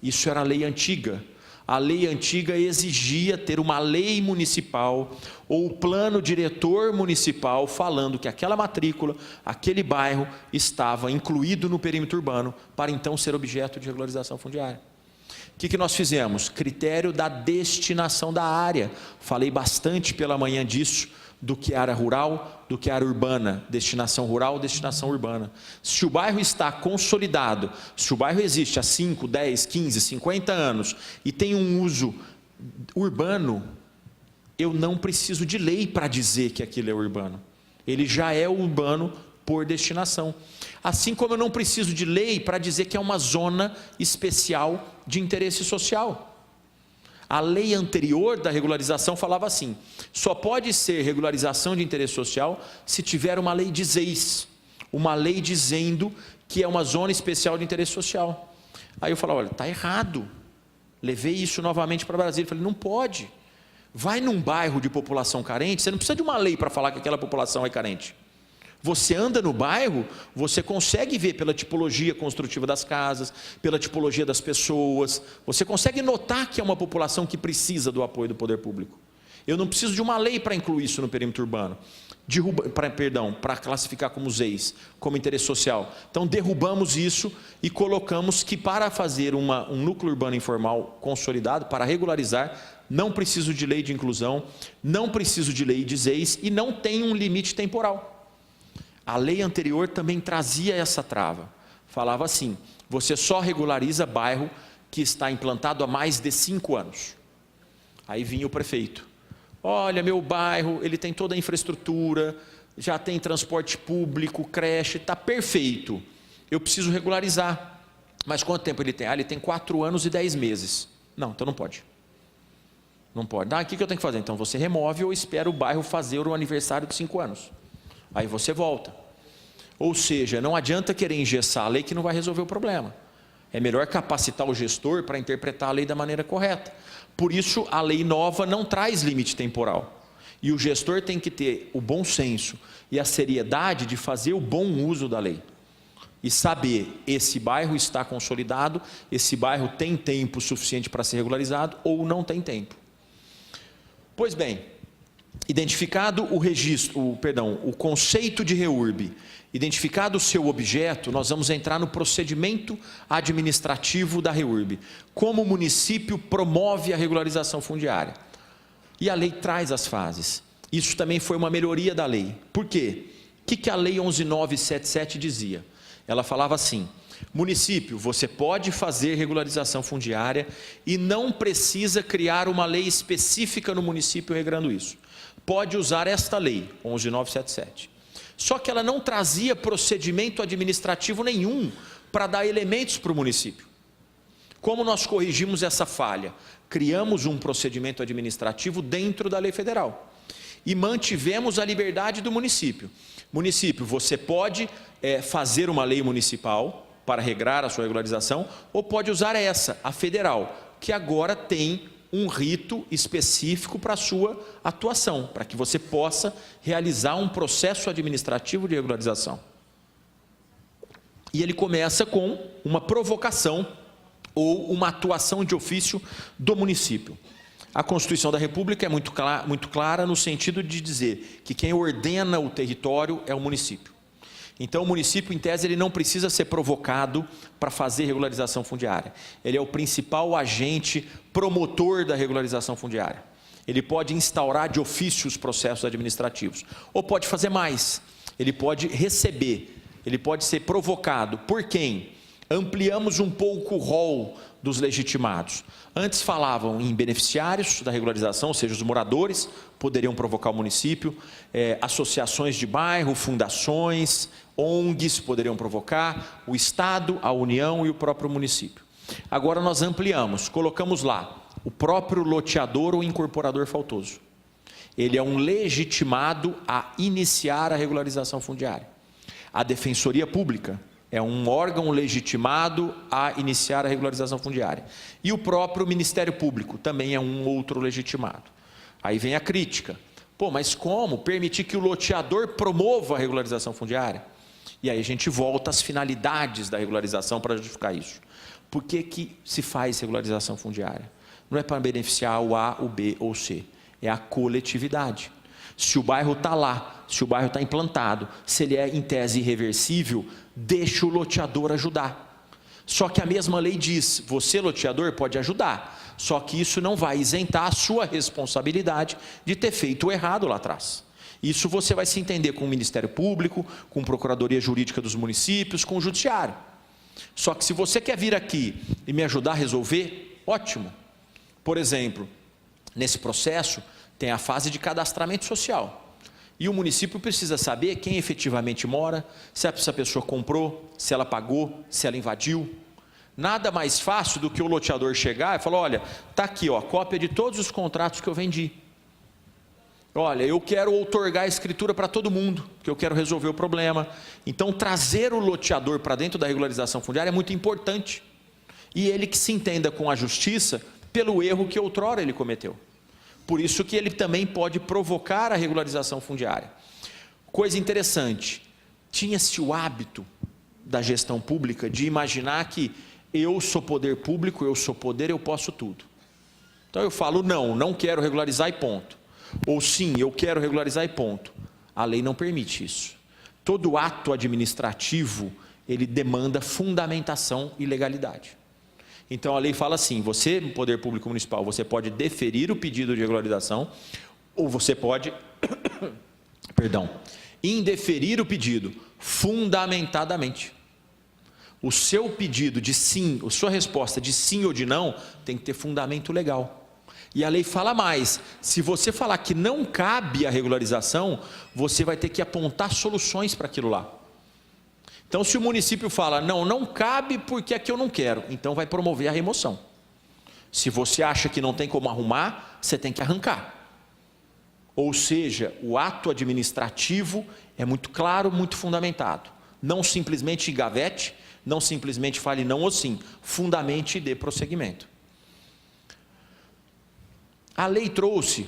Isso era a lei antiga. A lei antiga exigia ter uma lei municipal ou o plano diretor municipal falando que aquela matrícula, aquele bairro estava incluído no perímetro urbano para então ser objeto de regularização fundiária. O que nós fizemos? Critério da destinação da área. Falei bastante pela manhã disso, do que é área rural, do que é área urbana, destinação rural, destinação urbana. Se o bairro está consolidado, se o bairro existe há 5, 10, 15, 50 anos e tem um uso urbano, eu não preciso de lei para dizer que aquilo é urbano. Ele já é urbano por destinação. Assim como eu não preciso de lei para dizer que é uma zona especial de interesse social. A lei anterior da regularização falava assim: só pode ser regularização de interesse social se tiver uma lei de ZEIS, uma lei dizendo que é uma zona especial de interesse social. Aí eu falava: olha, está errado. Levei isso novamente para Brasília. Falei: não pode. Vai num bairro de população carente, você não precisa de uma lei para falar que aquela população é carente. Você anda no bairro, você consegue ver pela tipologia construtiva das casas, pela tipologia das pessoas, você consegue notar que é uma população que precisa do apoio do poder público. Eu não preciso de uma lei para incluir isso no perímetro urbano, para classificar como ZEIS, como interesse social. Então derrubamos isso e colocamos que para fazer um núcleo urbano informal consolidado, para regularizar, não preciso de lei de inclusão, não preciso de lei de ZEIS e não tem um limite temporal. A lei anterior também trazia essa trava. Falava assim: você só regulariza bairro que está implantado há mais de 5 anos. Aí vinha o prefeito: olha, meu bairro, ele tem toda a infraestrutura, já tem transporte público, creche, está perfeito. Eu preciso regularizar. Mas quanto tempo ele tem? Ele tem 4 anos e 10 meses. Não, então não pode. Não pode. O que eu tenho que fazer? Então você remove ou espera o bairro fazer o aniversário de 5 anos. Aí você volta. Ou seja, não adianta querer engessar a lei que não vai resolver o problema. É melhor capacitar o gestor para interpretar a lei da maneira correta. Por isso, a lei nova não traz limite temporal. E o gestor tem que ter o bom senso e a seriedade de fazer o bom uso da lei. E saber, esse bairro está consolidado, esse bairro tem tempo suficiente para ser regularizado ou não tem tempo. Pois bem, identificado o conceito de REURB, identificado o seu objeto, nós vamos entrar no procedimento administrativo da REURB. Como o município promove a regularização fundiária. E a lei traz as fases. Isso também foi uma melhoria da lei. Por quê? O que a lei 11.977 dizia? Ela falava assim: município, você pode fazer regularização fundiária e não precisa criar uma lei específica no município regrando isso. Pode usar esta lei, 11.977. Só que ela não trazia procedimento administrativo nenhum para dar elementos para o município. Como nós corrigimos essa falha? Criamos um procedimento administrativo dentro da lei federal. E mantivemos a liberdade do município. Município, você pode fazer uma lei municipal para regrar a sua regularização, ou pode usar essa, a federal, que agora tem um rito específico para a sua atuação, para que você possa realizar um processo administrativo de regularização. E ele começa com uma provocação ou uma atuação de ofício do município. A Constituição da República é muito clara no sentido de dizer que quem ordena o território é o município. Então, o município, em tese, ele não precisa ser provocado para fazer regularização fundiária. Ele é o principal agente promotor da regularização fundiária. Ele pode instaurar de ofício os processos administrativos. Ou pode fazer mais. Ele pode receber. Ele pode ser provocado. Por quem? Ampliamos um pouco o rol dos legitimados. Antes falavam em beneficiários da regularização, ou seja, os moradores poderiam provocar o município, associações de bairro, fundações, ONGs poderiam provocar, o Estado, a União e o próprio município. Agora nós ampliamos, colocamos lá o próprio loteador ou incorporador faltoso. Ele é um legitimado a iniciar a regularização fundiária. A Defensoria Pública é um órgão legitimado a iniciar a regularização fundiária. E o próprio Ministério Público também é um outro legitimado. Aí vem a crítica. Pô, mas como permitir que o loteador promova a regularização fundiária? E aí a gente volta às finalidades da regularização para justificar isso. Por que se faz regularização fundiária? Não é para beneficiar o A, o B ou o C, é a coletividade. Se o bairro está lá, se o bairro está implantado, se ele é em tese irreversível, deixa o loteador ajudar. Só que a mesma lei diz, você loteador pode ajudar, só que isso não vai isentar a sua responsabilidade de ter feito o errado lá atrás. Isso você vai se entender com o Ministério Público, com a Procuradoria Jurídica dos municípios, com o Judiciário. Só que se você quer vir aqui e me ajudar a resolver, ótimo. Por exemplo, nesse processo tem a fase de cadastramento social. E o município precisa saber quem efetivamente mora, se essa pessoa comprou, se ela pagou, se ela invadiu. Nada mais fácil do que o loteador chegar e falar, olha, está aqui ó, a cópia de todos os contratos que eu vendi. Olha, eu quero outorgar a escritura para todo mundo, porque eu quero resolver o problema. Então, trazer o loteador para dentro da regularização fundiária é muito importante. E ele que se entenda com a justiça pelo erro que outrora ele cometeu. Por isso que ele também pode provocar a regularização fundiária. Coisa interessante, tinha-se o hábito da gestão pública de imaginar que eu sou poder público, eu sou poder, eu posso tudo. Então eu falo não quero regularizar e ponto. Ou sim, eu quero regularizar e ponto. A lei não permite isso. Todo ato administrativo, ele demanda fundamentação e legalidade. Então a lei fala assim, você, poder público municipal, você pode deferir o pedido de regularização, ou você pode, indeferir o pedido fundamentadamente. O seu pedido de sim, a sua resposta de sim ou de não, tem que ter fundamento legal. E a lei fala mais, se você falar que não cabe a regularização, você vai ter que apontar soluções para aquilo lá. Então, se o município fala, não cabe porque aqui eu não quero, então vai promover a remoção. Se você acha que não tem como arrumar, você tem que arrancar. Ou seja, o ato administrativo é muito claro, muito fundamentado. Não simplesmente gavete, não simplesmente fale não ou sim, fundamente e dê prosseguimento. A lei trouxe,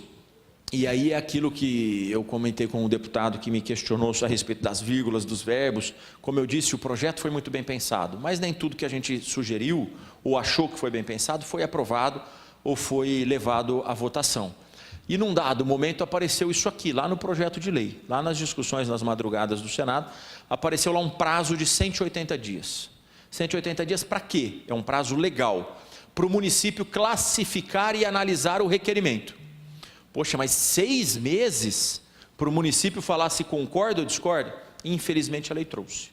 e aí é aquilo que eu comentei com o deputado que me questionou a respeito das vírgulas, dos verbos. Como eu disse, o projeto foi muito bem pensado, mas nem tudo que a gente sugeriu ou achou que foi bem pensado foi aprovado ou foi levado à votação. E num dado momento apareceu isso aqui, lá no projeto de lei, lá nas discussões nas madrugadas do Senado, apareceu lá um prazo de 180 dias. 180 dias para quê? É um prazo legal, para o município classificar e analisar o requerimento. Poxa, mas 6 meses para o município falar se concorda ou discorda? Infelizmente a lei trouxe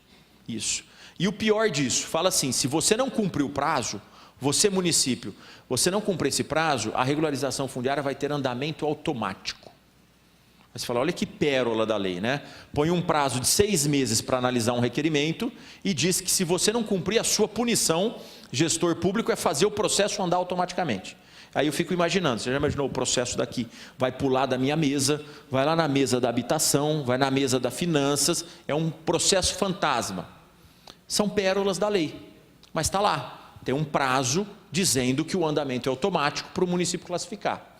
isso. E o pior disso, fala assim, se você não cumprir o prazo, você município, você não cumprir esse prazo, a regularização fundiária vai ter andamento automático. Aí você fala, olha que pérola da lei, né? Põe um prazo de 6 meses para analisar um requerimento e diz que se você não cumprir, a sua punição, gestor público, é fazer o processo andar automaticamente. Aí eu fico imaginando, você já imaginou o processo daqui? Vai pular da minha mesa, vai lá na mesa da habitação, vai na mesa da finanças, é um processo fantasma. São pérolas da lei, mas está lá, tem um prazo dizendo que o andamento é automático para o município classificar.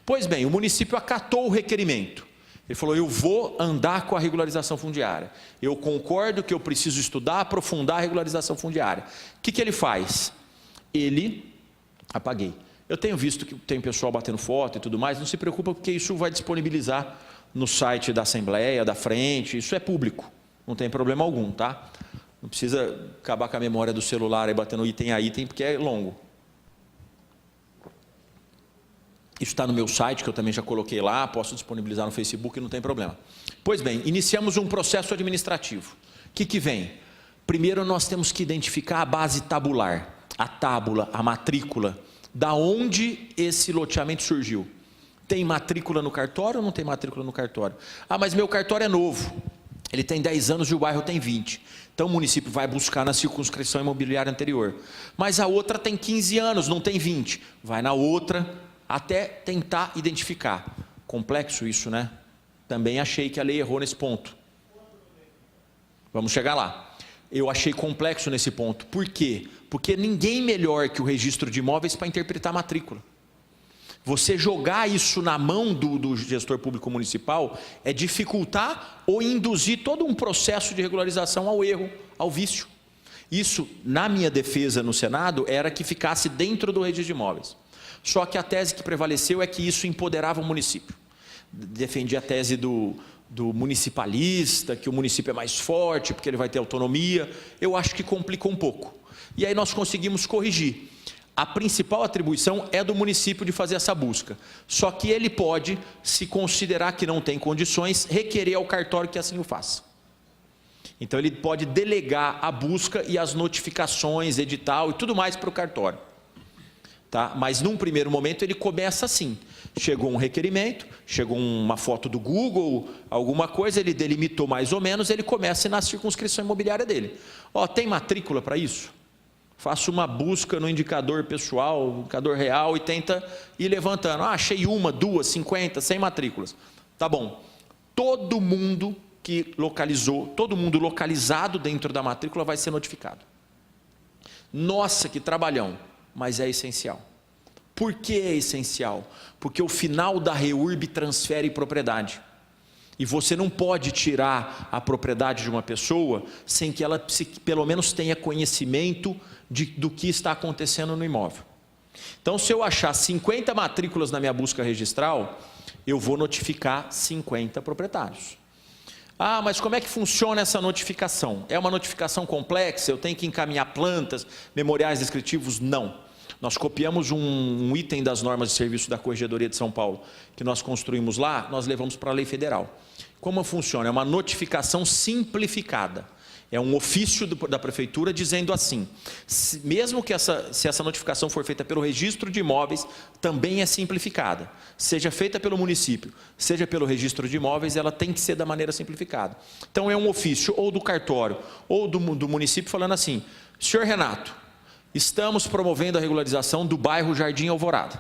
Pois bem, o município acatou o requerimento. Ele falou, eu vou andar com a regularização fundiária. Eu concordo que eu preciso estudar, aprofundar a regularização fundiária. O que ele faz? Apaguei. Eu tenho visto que tem pessoal batendo foto e tudo mais, não se preocupa porque isso vai disponibilizar no site da Assembleia, da Frente, isso é público, não tem problema algum, tá? Não precisa acabar com a memória do celular e batendo item a item, porque é longo. Isso está no meu site, que eu também já coloquei lá, posso disponibilizar no Facebook, não tem problema. Pois bem, iniciamos um processo administrativo. O que vem? Primeiro nós temos que identificar a base tabular, a tábula, a matrícula, da onde esse loteamento surgiu. Tem matrícula no cartório ou não tem matrícula no cartório? Ah, mas meu cartório é novo, ele tem 10 anos e o bairro tem 20. Então o município vai buscar na circunscrição imobiliária anterior. Mas a outra tem 15 anos, não tem 20. Vai na outra, até tentar identificar. Complexo isso, né? Também achei que a lei errou nesse ponto. Vamos chegar lá. Eu achei complexo nesse ponto. Por quê? Porque ninguém melhor que o registro de imóveis para interpretar a matrícula. Você jogar isso na mão do gestor público municipal é dificultar ou induzir todo um processo de regularização ao erro, ao vício. Isso, na minha defesa no Senado, era que ficasse dentro do registro de imóveis. Só que a tese que prevaleceu é que isso empoderava o município. Defendia a tese do municipalista, que o município é mais forte, porque ele vai ter autonomia. Eu acho que complicou um pouco. E aí nós conseguimos corrigir. A principal atribuição é do município de fazer essa busca. Só que ele pode, se considerar que não tem condições, requerer ao cartório que assim o faça. Então ele pode delegar a busca e as notificações, edital e tudo mais para o cartório. Tá? Mas num primeiro momento ele começa assim. Chegou um requerimento, chegou uma foto do Google, alguma coisa, ele delimitou mais ou menos, ele começa na circunscrição imobiliária dele. Ó, tem matrícula para isso? Faça uma busca no indicador pessoal, indicador real e tenta ir levantando. Ah, achei 1, 2, 50, 100 matrículas. Tá bom. Todo mundo que localizou, todo mundo localizado dentro da matrícula vai ser notificado. Nossa, que trabalhão, mas é essencial. Por que é essencial? Porque o final da REURB transfere propriedade. E você não pode tirar a propriedade de uma pessoa sem que ela pelo menos tenha conhecimento do que está acontecendo no imóvel. Então, se eu achar 50 matrículas na minha busca registral, eu vou notificar 50 proprietários. Ah, mas como é que funciona essa notificação? É uma notificação complexa? Eu tenho que encaminhar plantas, memoriais descritivos? Não. Nós copiamos um item das normas de serviço da Corregedoria de São Paulo, que nós construímos lá, nós levamos para a lei federal. Como funciona? É uma notificação simplificada. É um ofício da prefeitura dizendo assim, mesmo que se essa notificação for feita pelo registro de imóveis, também é simplificada. Seja feita pelo município, seja pelo registro de imóveis, ela tem que ser da maneira simplificada. Então é um ofício ou do cartório ou do município falando assim, senhor Renato, estamos promovendo a regularização do bairro Jardim Alvorada.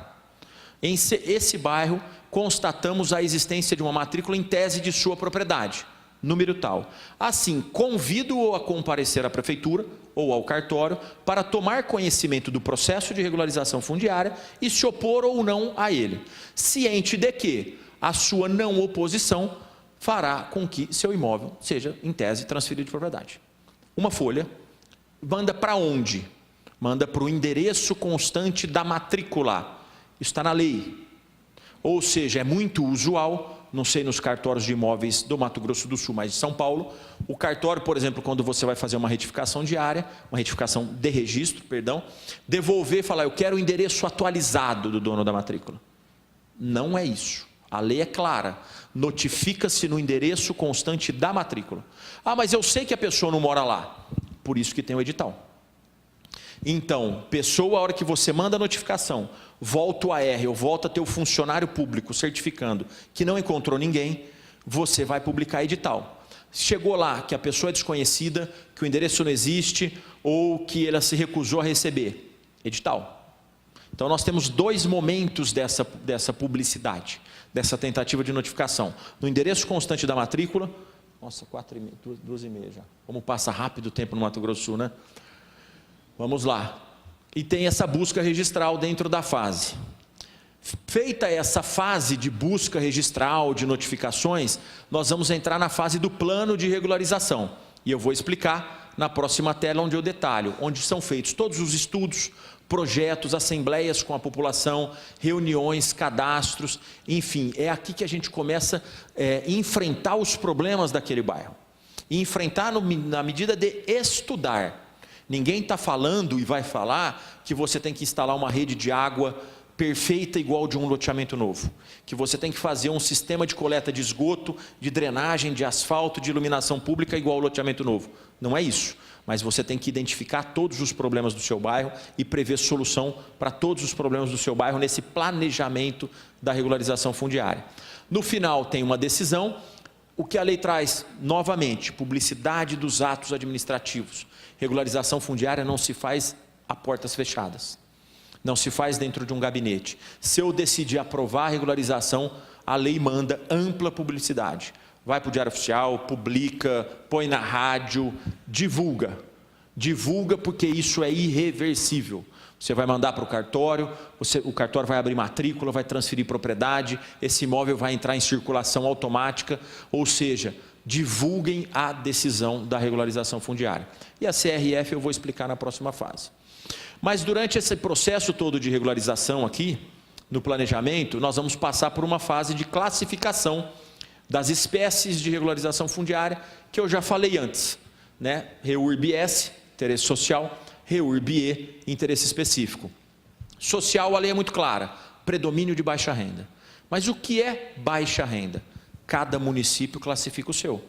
Em esse bairro, constatamos a existência de uma matrícula em tese de sua propriedade, número tal. Assim, convido-o a comparecer à prefeitura ou ao cartório para tomar conhecimento do processo de regularização fundiária e se opor ou não a ele, ciente de que a sua não oposição fará com que seu imóvel seja, em tese, transferido de propriedade. Uma folha, manda para onde? Manda para o endereço constante da matrícula. Isso está na lei. Ou seja, é muito usual, não sei nos cartórios de imóveis do Mato Grosso do Sul, mas de São Paulo, o cartório, por exemplo, quando você vai fazer uma retificação diária, uma retificação de registro, perdão, devolver e falar, eu quero o endereço atualizado do dono da matrícula. Não é isso. A lei é clara. Notifica-se no endereço constante da matrícula. Ah, mas eu sei que a pessoa não mora lá. Por isso que tem o edital. Então, pessoa, a hora que você manda a notificação, volta o AR, ou volta a ter o funcionário público certificando que não encontrou ninguém, você vai publicar edital. Chegou lá que a pessoa é desconhecida, que o endereço não existe, ou que ela se recusou a receber, edital. Então, nós temos 2 momentos dessa publicidade, dessa tentativa de notificação. No endereço constante da matrícula, nossa, 2h30 já. Como passa rápido o tempo no Mato Grosso do Sul, né? Vamos lá. E tem essa busca registral dentro da fase. Feita essa fase de busca registral, de notificações, nós vamos entrar na fase do plano de regularização. E eu vou explicar na próxima tela onde eu detalho, onde são feitos todos os estudos, projetos, assembleias com a população, reuniões, cadastros, enfim, é aqui que a gente começa a enfrentar os problemas daquele bairro. E enfrentar na medida de estudar. Ninguém está falando e vai falar que você tem que instalar uma rede de água perfeita igual de um loteamento novo. Que você tem que fazer um sistema de coleta de esgoto, de drenagem, de asfalto, de iluminação pública igual ao loteamento novo. Não é isso. Mas você tem que identificar todos os problemas do seu bairro e prever solução para todos os problemas do seu bairro nesse planejamento da regularização fundiária. No final tem uma decisão. O que a lei traz, novamente, publicidade dos atos administrativos. Regularização fundiária não se faz a portas fechadas. Não se faz dentro de um gabinete. Se eu decidir aprovar a regularização, a lei manda ampla publicidade. Vai para o Diário Oficial, publica, põe na rádio, divulga. Divulga porque isso é irreversível. Você vai mandar para o cartório vai abrir matrícula, vai transferir propriedade, esse imóvel vai entrar em circulação automática, ou seja, divulguem a decisão da regularização fundiária. E a CRF eu vou explicar na próxima fase. Mas durante esse processo todo de regularização aqui, no planejamento, nós vamos passar por uma fase de classificação das espécies de regularização fundiária, que eu já falei antes, né? REURB-S, interesse social, REURB-E, interesse específico. Social, a lei é muito clara, predomínio de baixa renda. Mas o que é baixa renda? Cada município classifica o seu.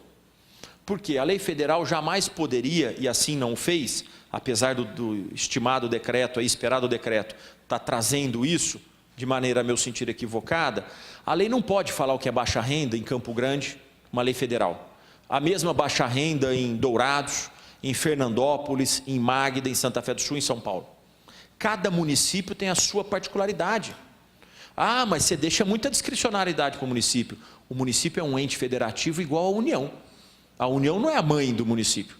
Porque a lei federal jamais poderia, e assim não o fez, apesar do estimado decreto, esperado decreto, está trazendo isso de maneira, a meu sentir, equivocada, a lei não pode falar o que é baixa renda em Campo Grande, uma lei federal. A mesma baixa renda em Dourados, em Fernandópolis, em Magda, em Santa Fé do Sul, em São Paulo. Cada município tem a sua particularidade. Ah, mas você deixa muita discricionariedade para o município. O município é um ente federativo igual à União. A União não é a mãe do município.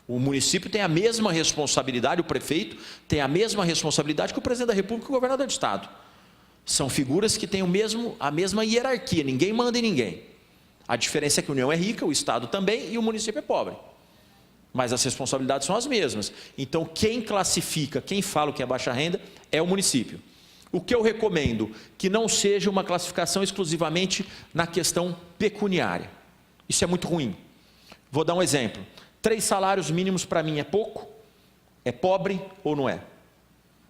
O município tem a mesma responsabilidade, o prefeito tem a mesma responsabilidade que o presidente da República e o governador do Estado. São figuras que têm a mesma hierarquia, ninguém manda em ninguém. A diferença é que a União é rica, o Estado também, e o município é pobre. Mas as responsabilidades são as mesmas. Então, quem classifica, quem fala o que é baixa renda, é o município. O que eu recomendo? Que não seja uma classificação exclusivamente na questão pecuniária. Isso é muito ruim. Vou dar um exemplo. 3 salários mínimos para mim é pouco? É pobre ou não é?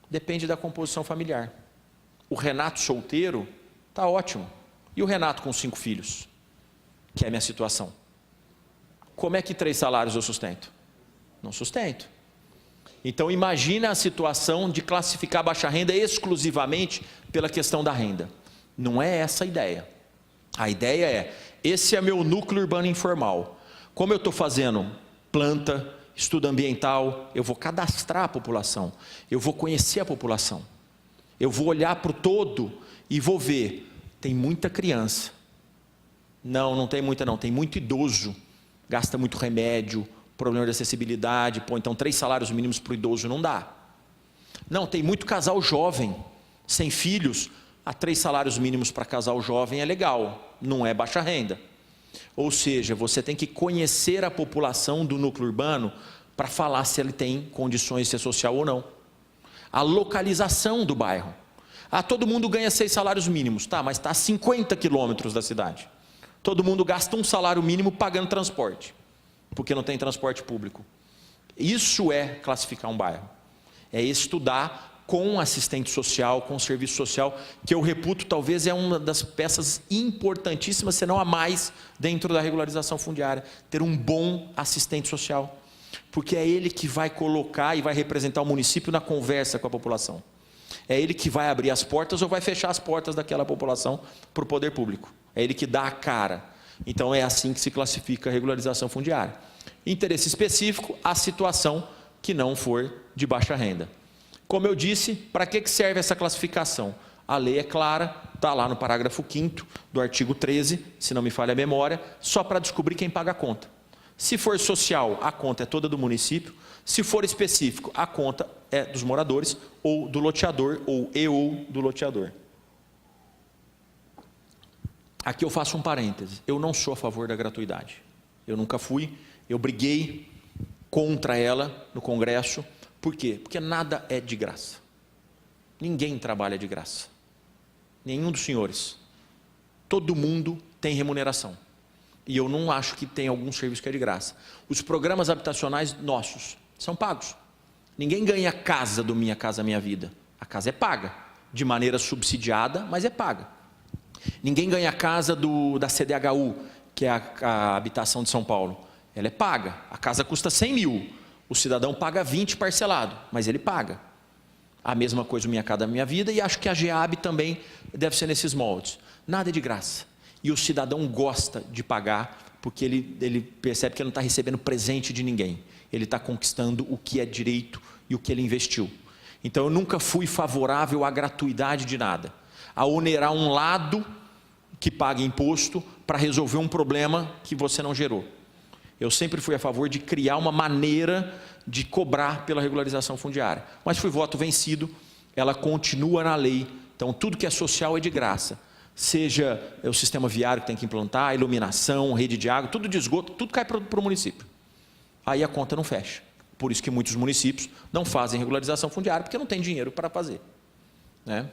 Depende da composição familiar. O Renato solteiro está ótimo. E o Renato com 5 filhos? Que é a minha situação. Como é que 3 salários eu sustento? Não sustento. Então imagina a situação de classificar a baixa renda exclusivamente pela questão da renda. Não é essa a ideia. A ideia é, esse é meu núcleo urbano informal. Como eu estou fazendo planta, estudo ambiental, eu vou cadastrar a população, eu vou conhecer a população, eu vou olhar para o todo e vou ver, tem muita criança. Não, não tem muita não, tem muito idoso, gasta muito remédio, problema de acessibilidade, pô, então 3 salários mínimos para o idoso não dá. Não, tem muito casal jovem, sem filhos, 3 salários mínimos para casal jovem é legal, não é baixa renda. Ou seja, você tem que conhecer a população do núcleo urbano para falar se ele tem condições de ser social ou não. A localização do bairro. Todo mundo ganha 6 salários mínimos, tá, mas está a 50 quilômetros da cidade. Todo mundo gasta 1 salário mínimo pagando transporte, porque não tem transporte público. Isso é classificar um bairro. É estudar com assistente social, com serviço social, que eu reputo talvez é uma das peças importantíssimas, se não a mais, dentro da regularização fundiária. Ter um bom assistente social, porque é ele que vai colocar e vai representar o município na conversa com a população. É ele que vai abrir as portas ou vai fechar as portas daquela população para o poder público. É ele que dá a cara. Então é assim que se classifica a regularização fundiária. Interesse específico, a situação que não for de baixa renda. Como eu disse, para que serve essa classificação? A lei é clara, está lá no parágrafo 5º do artigo 13, se não me falha a memória, só para descobrir quem paga a conta. Se for social, a conta é toda do município. Se for específico, a conta é dos moradores, ou do loteador, ou do loteador. Aqui eu faço um parêntese. Eu não sou a favor da gratuidade. Eu nunca fui. Eu briguei contra ela no Congresso. Por quê? Porque nada é de graça. Ninguém trabalha de graça. Nenhum dos senhores. Todo mundo tem remuneração. E eu não acho que tem algum serviço que é de graça. Os programas habitacionais nossos são pagos. Ninguém ganha casa do Minha Casa Minha Vida. A casa é paga. De maneira subsidiada, mas é paga. Ninguém ganha casa da CDHU, que é a habitação de São Paulo. Ela é paga. A casa custa 100 mil. O cidadão paga 20 parcelado, mas ele paga. A mesma coisa o Minha Casa Minha Vida, e acho que a GEAB também deve ser nesses moldes. Nada é de graça. E o cidadão gosta de pagar, porque ele percebe que ele não está recebendo presente de ninguém. Ele está conquistando o que é direito e o que ele investiu. Então eu nunca fui favorável à gratuidade de nada. A onerar um lado que paga imposto para resolver um problema que você não gerou. Eu sempre fui a favor de criar uma maneira de cobrar pela regularização fundiária. Mas fui voto vencido, ela continua na lei. Então tudo que é social é de graça. seja o sistema viário que tem que implantar, iluminação, rede de água, tudo de esgoto, tudo cai para o município. Aí a conta não fecha. Por isso que muitos municípios não fazem regularização fundiária, porque não tem dinheiro para fazer, né?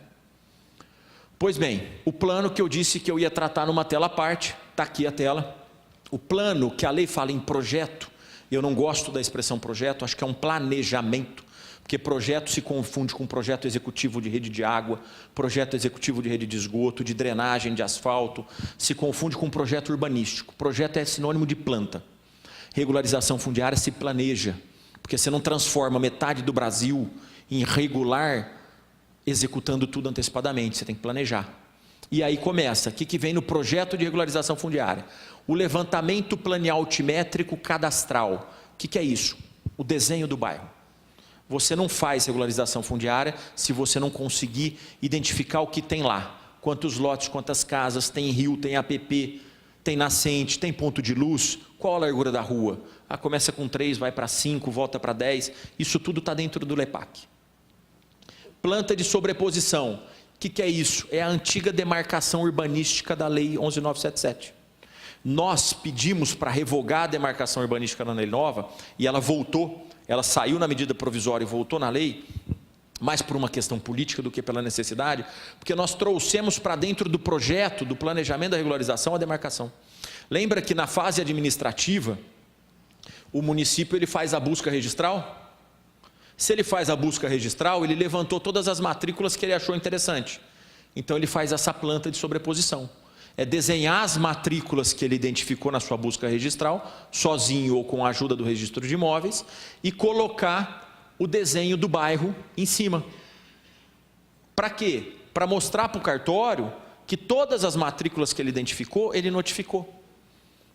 Pois bem, o plano que eu disse que eu ia tratar numa tela à parte, está aqui a tela. O plano, que a lei fala em projeto, eu não gosto da expressão projeto, acho que é um planejamento, porque projeto se confunde com projeto executivo de rede de água, projeto executivo de rede de esgoto, de drenagem, de asfalto, se confunde com projeto urbanístico. Projeto é sinônimo de planta. Regularização fundiária se planeja, porque você não transforma metade do Brasil em regular, executando tudo antecipadamente, você tem que planejar. E aí começa, o que vem no projeto de regularização fundiária? O levantamento planeal altimétrico cadastral. O que é isso? O desenho do bairro. Você não faz regularização fundiária se você não conseguir identificar o que tem lá. Quantos lotes, quantas casas, tem rio, tem APP, tem nascente, tem ponto de luz, qual a largura da rua? Começa com 3, vai para 5, volta para 10, isso tudo está dentro do LEPAC. Planta de sobreposição, o que é isso? É a antiga demarcação urbanística da Lei 11.977. Nós pedimos para revogar a demarcação urbanística na lei nova, e ela voltou, ela saiu na medida provisória e voltou na lei, mais por uma questão política do que pela necessidade, porque nós trouxemos para dentro do projeto, do planejamento da regularização, a demarcação. Lembra que na fase administrativa, o município ele faz a busca registral? Se ele faz a busca registral, ele levantou todas as matrículas que ele achou interessante. Então ele faz essa planta de sobreposição. É desenhar as matrículas que ele identificou na sua busca registral, sozinho ou com a ajuda do registro de imóveis, e colocar o desenho do bairro em cima. Para quê? Para mostrar para o cartório que todas as matrículas que ele identificou, ele notificou.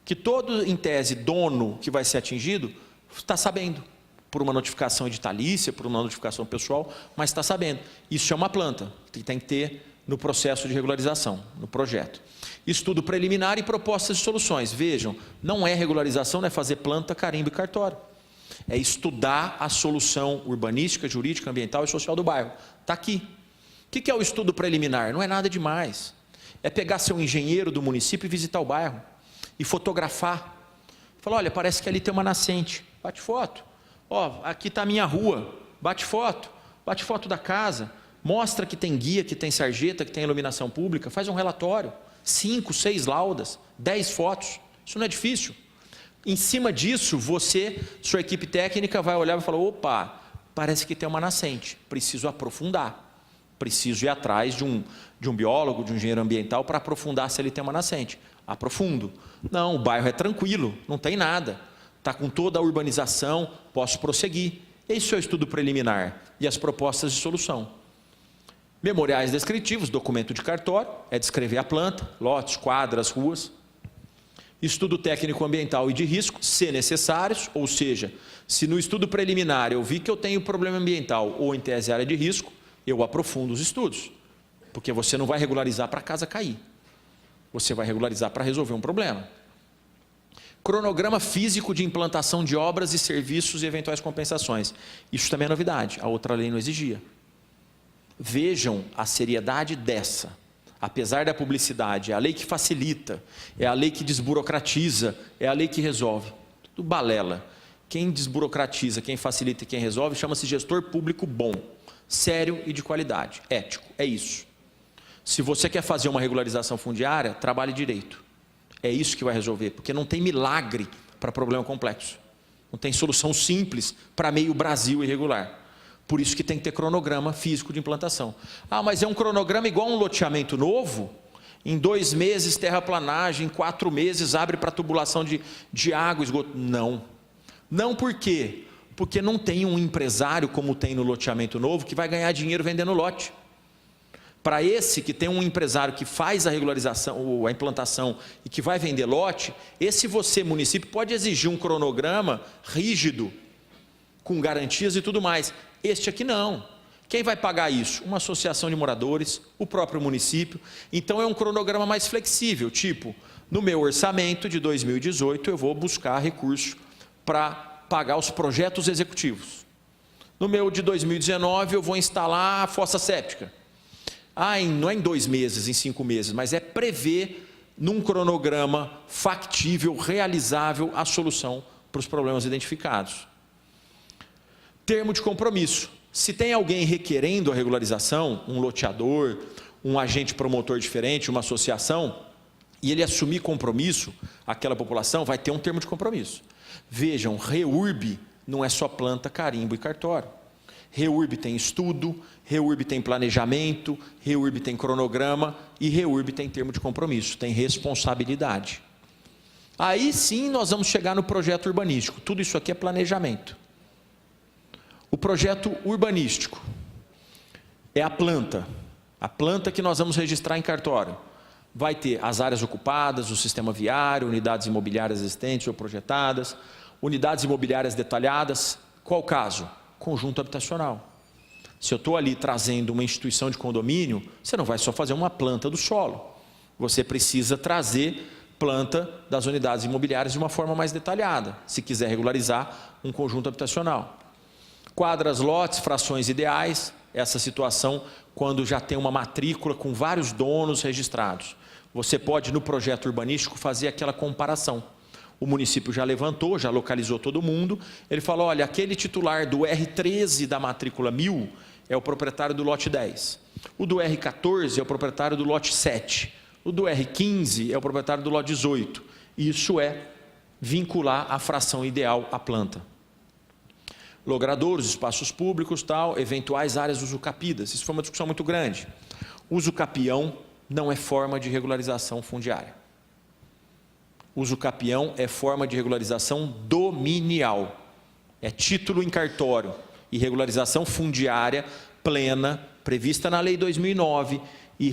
Que todo, em tese, dono que vai ser atingido, está sabendo. Por uma notificação editalícia, por uma notificação pessoal, mas está sabendo. Isso é uma planta, que tem que ter no processo de regularização, no projeto. Estudo preliminar e propostas de soluções. Vejam, não é regularização, não é fazer planta, carimbo e cartório. É estudar a solução urbanística, jurídica, ambiental e social do bairro. Está aqui. O que é o estudo preliminar? Não é nada demais. É pegar seu engenheiro do município e visitar o bairro. E fotografar. Falar, olha, parece que ali tem uma nascente. Bate foto. Ó, aqui está a minha rua. Bate foto da casa. Mostra que tem guia, que tem sarjeta, que tem iluminação pública. Faz um relatório. 5, 6 laudas, 10 fotos. Isso não é difícil. Em cima disso, sua equipe técnica vai olhar e falar, opa, parece que tem uma nascente. Preciso aprofundar. Preciso ir atrás de um biólogo, de um engenheiro ambiental para aprofundar se ele tem uma nascente. Aprofundo. Não, o bairro é tranquilo, não tem nada. Está com toda a urbanização, posso prosseguir. Esse é o estudo preliminar e as propostas de solução. Memoriais descritivos, documento de cartório, é descrever a planta, lotes, quadras, ruas. Estudo técnico ambiental e de risco, se necessários, ou seja, se no estudo preliminar eu vi que eu tenho problema ambiental ou em tese área de risco, eu aprofundo os estudos, porque você não vai regularizar para a casa cair, você vai regularizar para resolver um problema. Cronograma físico de implantação de obras e serviços e eventuais compensações. Isso também é novidade, a outra lei não exigia. Vejam a seriedade dessa. Apesar da publicidade, é a lei que facilita, é a lei que desburocratiza, é a lei que resolve. Tudo balela. Quem desburocratiza, quem facilita e quem resolve, chama-se gestor público bom, sério e de qualidade, ético. É isso. Se você quer fazer uma regularização fundiária, trabalhe direito. É isso que vai resolver, porque não tem milagre para problema complexo. Não tem solução simples para meio Brasil irregular. Por isso que tem que ter cronograma físico de implantação. Mas é um cronograma igual a um loteamento novo? Em 2 meses terraplanagem, em 4 meses abre para tubulação de água, esgoto? Não. Não por quê? Porque não tem um empresário, como tem no loteamento novo, que vai ganhar dinheiro vendendo lote. Para esse que tem um empresário que faz a regularização, ou a implantação, e que vai vender lote, esse você, município, pode exigir um cronograma rígido, com garantias e tudo mais. Este aqui não. Quem vai pagar isso? Uma associação de moradores, o próprio município. Então é um cronograma mais flexível, tipo, no meu orçamento de 2018 eu vou buscar recurso para pagar os projetos executivos. No meu de 2019 eu vou instalar a fossa séptica. não é em 2 meses, em 5 meses, mas é prever num cronograma factível, realizável, a solução para os problemas identificados. Termo de compromisso. Se tem alguém requerendo a regularização, um loteador, um agente promotor diferente, uma associação, e ele assumir compromisso, aquela população vai ter um termo de compromisso. Vejam, REURB não é só planta, carimbo e cartório. REURB tem estudo, REURB tem planejamento, REURB tem cronograma e REURB tem termo de compromisso, tem responsabilidade. Aí sim nós vamos chegar no projeto urbanístico. Tudo isso aqui é planejamento. O projeto urbanístico é a planta que nós vamos registrar em cartório. Vai ter as áreas ocupadas, o sistema viário, unidades imobiliárias existentes ou projetadas, unidades imobiliárias detalhadas. Qual caso? Conjunto habitacional. Se eu estou ali trazendo uma instituição de condomínio, você não vai só fazer uma planta do solo. Você precisa trazer planta das unidades imobiliárias de uma forma mais detalhada, se quiser regularizar um conjunto habitacional. Quadras, lotes, frações ideais, essa situação quando já tem uma matrícula com vários donos registrados. Você pode, no projeto urbanístico, fazer aquela comparação. O município já levantou, já localizou todo mundo, ele falou, olha, aquele titular do R13 da matrícula 1000 é o proprietário do lote 10. O do R14 é o proprietário do lote 7. O do R15 é o proprietário do lote 18. Isso é vincular a fração ideal à planta. Logradouros, espaços públicos, tal, eventuais áreas usucapidas. Isso foi uma discussão muito grande. Usucapião não é forma de regularização fundiária. Usucapião é forma de regularização dominial. É título em cartório e regularização fundiária plena, prevista na Lei 2009 e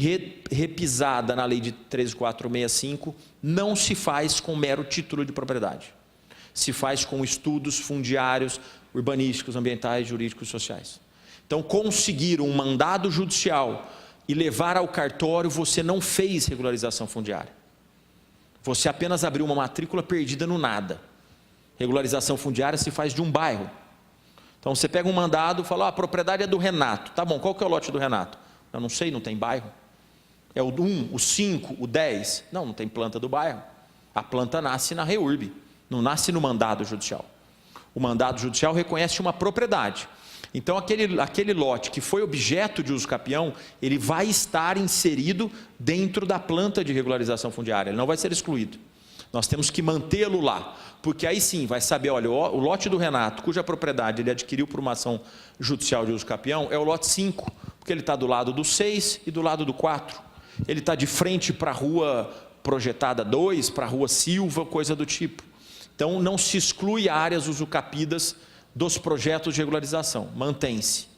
repisada na Lei de 13465, não se faz com mero título de propriedade. Se faz com estudos fundiários, urbanísticos, ambientais, jurídicos e sociais. Então, conseguir um mandado judicial e levar ao cartório, você não fez regularização fundiária. Você apenas abriu uma matrícula perdida no nada. Regularização fundiária se faz de um bairro. Então, você pega um mandado e fala, a propriedade é do Renato. Tá bom, qual que é o lote do Renato? Eu não sei, não tem bairro. É o 1, o 5, o 10? Não tem planta do bairro. A planta nasce na REURB, não nasce no mandado judicial. O mandado judicial reconhece uma propriedade. Então, aquele lote que foi objeto de usucapião, ele vai estar inserido dentro da planta de regularização fundiária, ele não vai ser excluído. Nós temos que mantê-lo lá, porque aí sim vai saber, olha, o lote do Renato, cuja propriedade ele adquiriu por uma ação judicial de usucapião, é o lote 5, porque ele está do lado do 6 e do lado do 4. Ele está de frente para a rua projetada 2, para a rua Silva, coisa do tipo. Então, não se exclui áreas usucapidas dos projetos de regularização, mantém-se.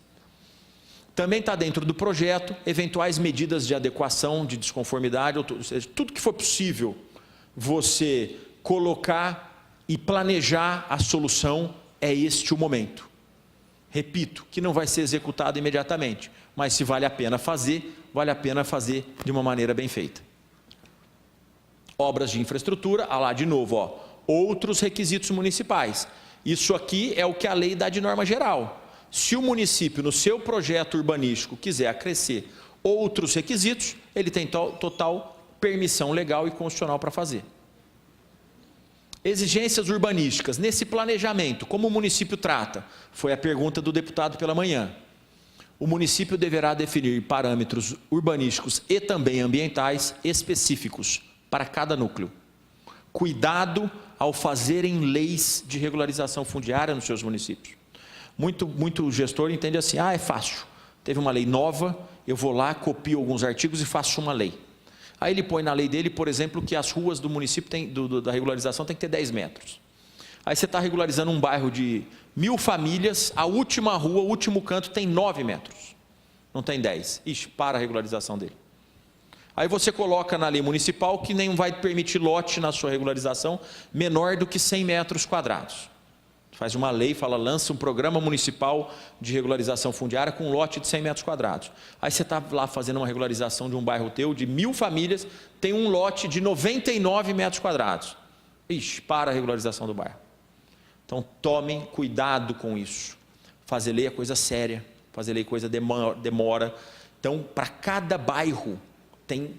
Também está dentro do projeto eventuais medidas de adequação, de desconformidade, ou seja, tudo que for possível você colocar e planejar a solução, é este o momento. Repito, que não vai ser executado imediatamente, mas se vale a pena fazer de uma maneira bem feita. Obras de infraestrutura, lá de novo, outros requisitos municipais. Isso aqui é o que a lei dá de norma geral. Se o município, no seu projeto urbanístico, quiser acrescer outros requisitos, ele tem total permissão legal e constitucional para fazer. Exigências urbanísticas. Nesse planejamento, como o município trata? Foi a pergunta do deputado pela manhã. O município deverá definir parâmetros urbanísticos e também ambientais específicos para cada núcleo. Cuidado ao fazerem leis de regularização fundiária nos seus municípios. Muito gestor entende assim, é fácil, teve uma lei nova, eu vou lá, copio alguns artigos e faço uma lei. Aí ele põe na lei dele, por exemplo, que as ruas do município da regularização tem que ter 10 metros. Aí você está regularizando um bairro de 1000 famílias, a última rua, o último canto tem 9 metros, não tem 10. Ixi, para a regularização dele. Aí você coloca na lei municipal que nem vai permitir lote na sua regularização menor do que 100 metros quadrados. Faz uma lei, lança um programa municipal de regularização fundiária com um lote de 100 metros quadrados. Aí você está lá fazendo uma regularização de um bairro teu, de 1000 famílias, tem um lote de 99 metros quadrados. Ixi, para a regularização do bairro. Então, tomem cuidado com isso. Fazer lei é coisa séria, fazer lei é coisa demora. Então, para cada bairro,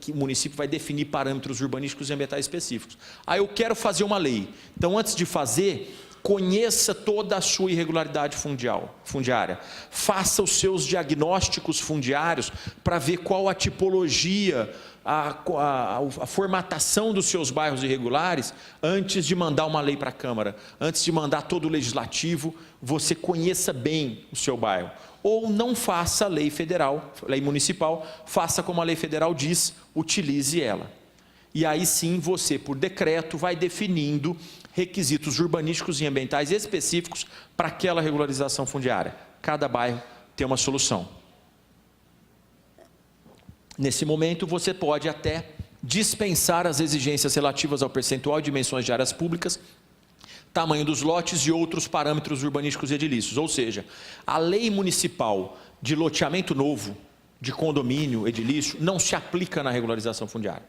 o município vai definir parâmetros urbanísticos e ambientais específicos. Aí eu quero fazer uma lei. Então, antes de fazer, conheça toda a sua irregularidade fundiária. Faça os seus diagnósticos fundiários para ver qual a tipologia, a formatação dos seus bairros irregulares, antes de mandar uma lei para a Câmara, antes de mandar todo o legislativo, você conheça bem o seu bairro. Ou não faça lei federal, lei municipal, faça como a lei federal diz, utilize ela. E aí sim você, por decreto, vai definindo requisitos urbanísticos e ambientais específicos para aquela regularização fundiária. Cada bairro tem uma solução. Nesse momento, você pode até dispensar as exigências relativas ao percentual de dimensões de áreas públicas, tamanho dos lotes e outros parâmetros urbanísticos e edilícios. Ou seja, a lei municipal de loteamento novo, de condomínio, edilício, não se aplica na regularização fundiária.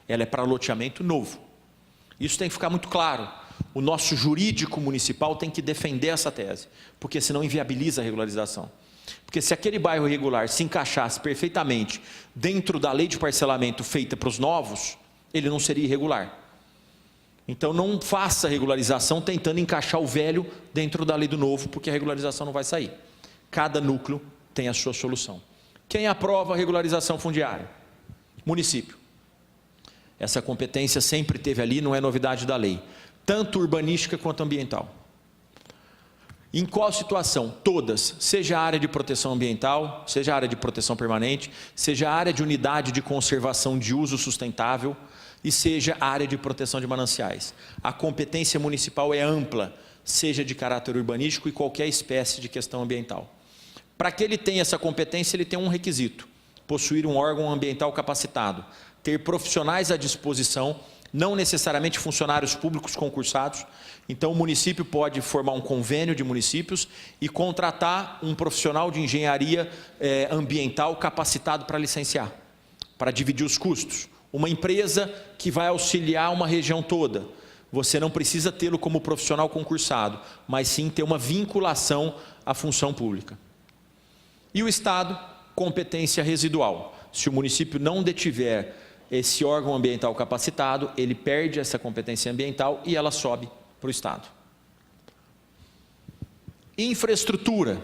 Ela é para loteamento novo. Isso tem que ficar muito claro. O nosso jurídico municipal tem que defender essa tese, porque senão inviabiliza a regularização. Porque se aquele bairro irregular se encaixasse perfeitamente dentro da lei de parcelamento feita para os novos, ele não seria irregular. Então não faça regularização tentando encaixar o velho dentro da lei do novo, porque a regularização não vai sair. Cada núcleo tem a sua solução. Quem aprova a regularização fundiária? Município. Essa competência sempre teve ali, não é novidade da lei, tanto urbanística quanto ambiental. Em qual situação? Todas, seja a área de proteção ambiental, seja a área de proteção permanente, seja a área de unidade de conservação de uso sustentável e seja a área de proteção de mananciais. A competência municipal é ampla, seja de caráter urbanístico e qualquer espécie de questão ambiental. Para que ele tenha essa competência, ele tem um requisito: possuir um órgão ambiental capacitado, ter profissionais à disposição, não necessariamente funcionários públicos concursados. Então o município pode formar um convênio de municípios e contratar um profissional de engenharia ambiental capacitado para licenciar, para dividir os custos. Uma empresa que vai auxiliar uma região toda, você não precisa tê-lo como profissional concursado, mas sim ter uma vinculação à função pública. E o Estado, competência residual. Se o município não detiver esse órgão ambiental capacitado, ele perde essa competência ambiental e ela sobe para o Estado. Infraestrutura.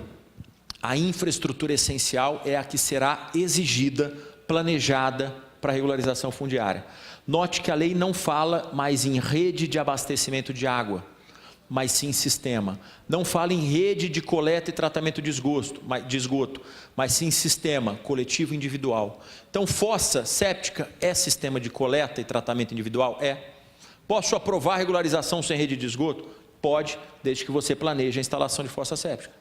A infraestrutura essencial é a que será exigida, planejada para a regularização fundiária. Note que a lei não fala mais em rede de abastecimento de água, mas sim sistema. Não fala em rede de coleta e tratamento de esgoto, mas sim sistema coletivo e individual. Então, fossa séptica é sistema de coleta e tratamento individual? É. Posso aprovar a regularização sem rede de esgoto? Pode, desde que você planeje a instalação de fossa séptica.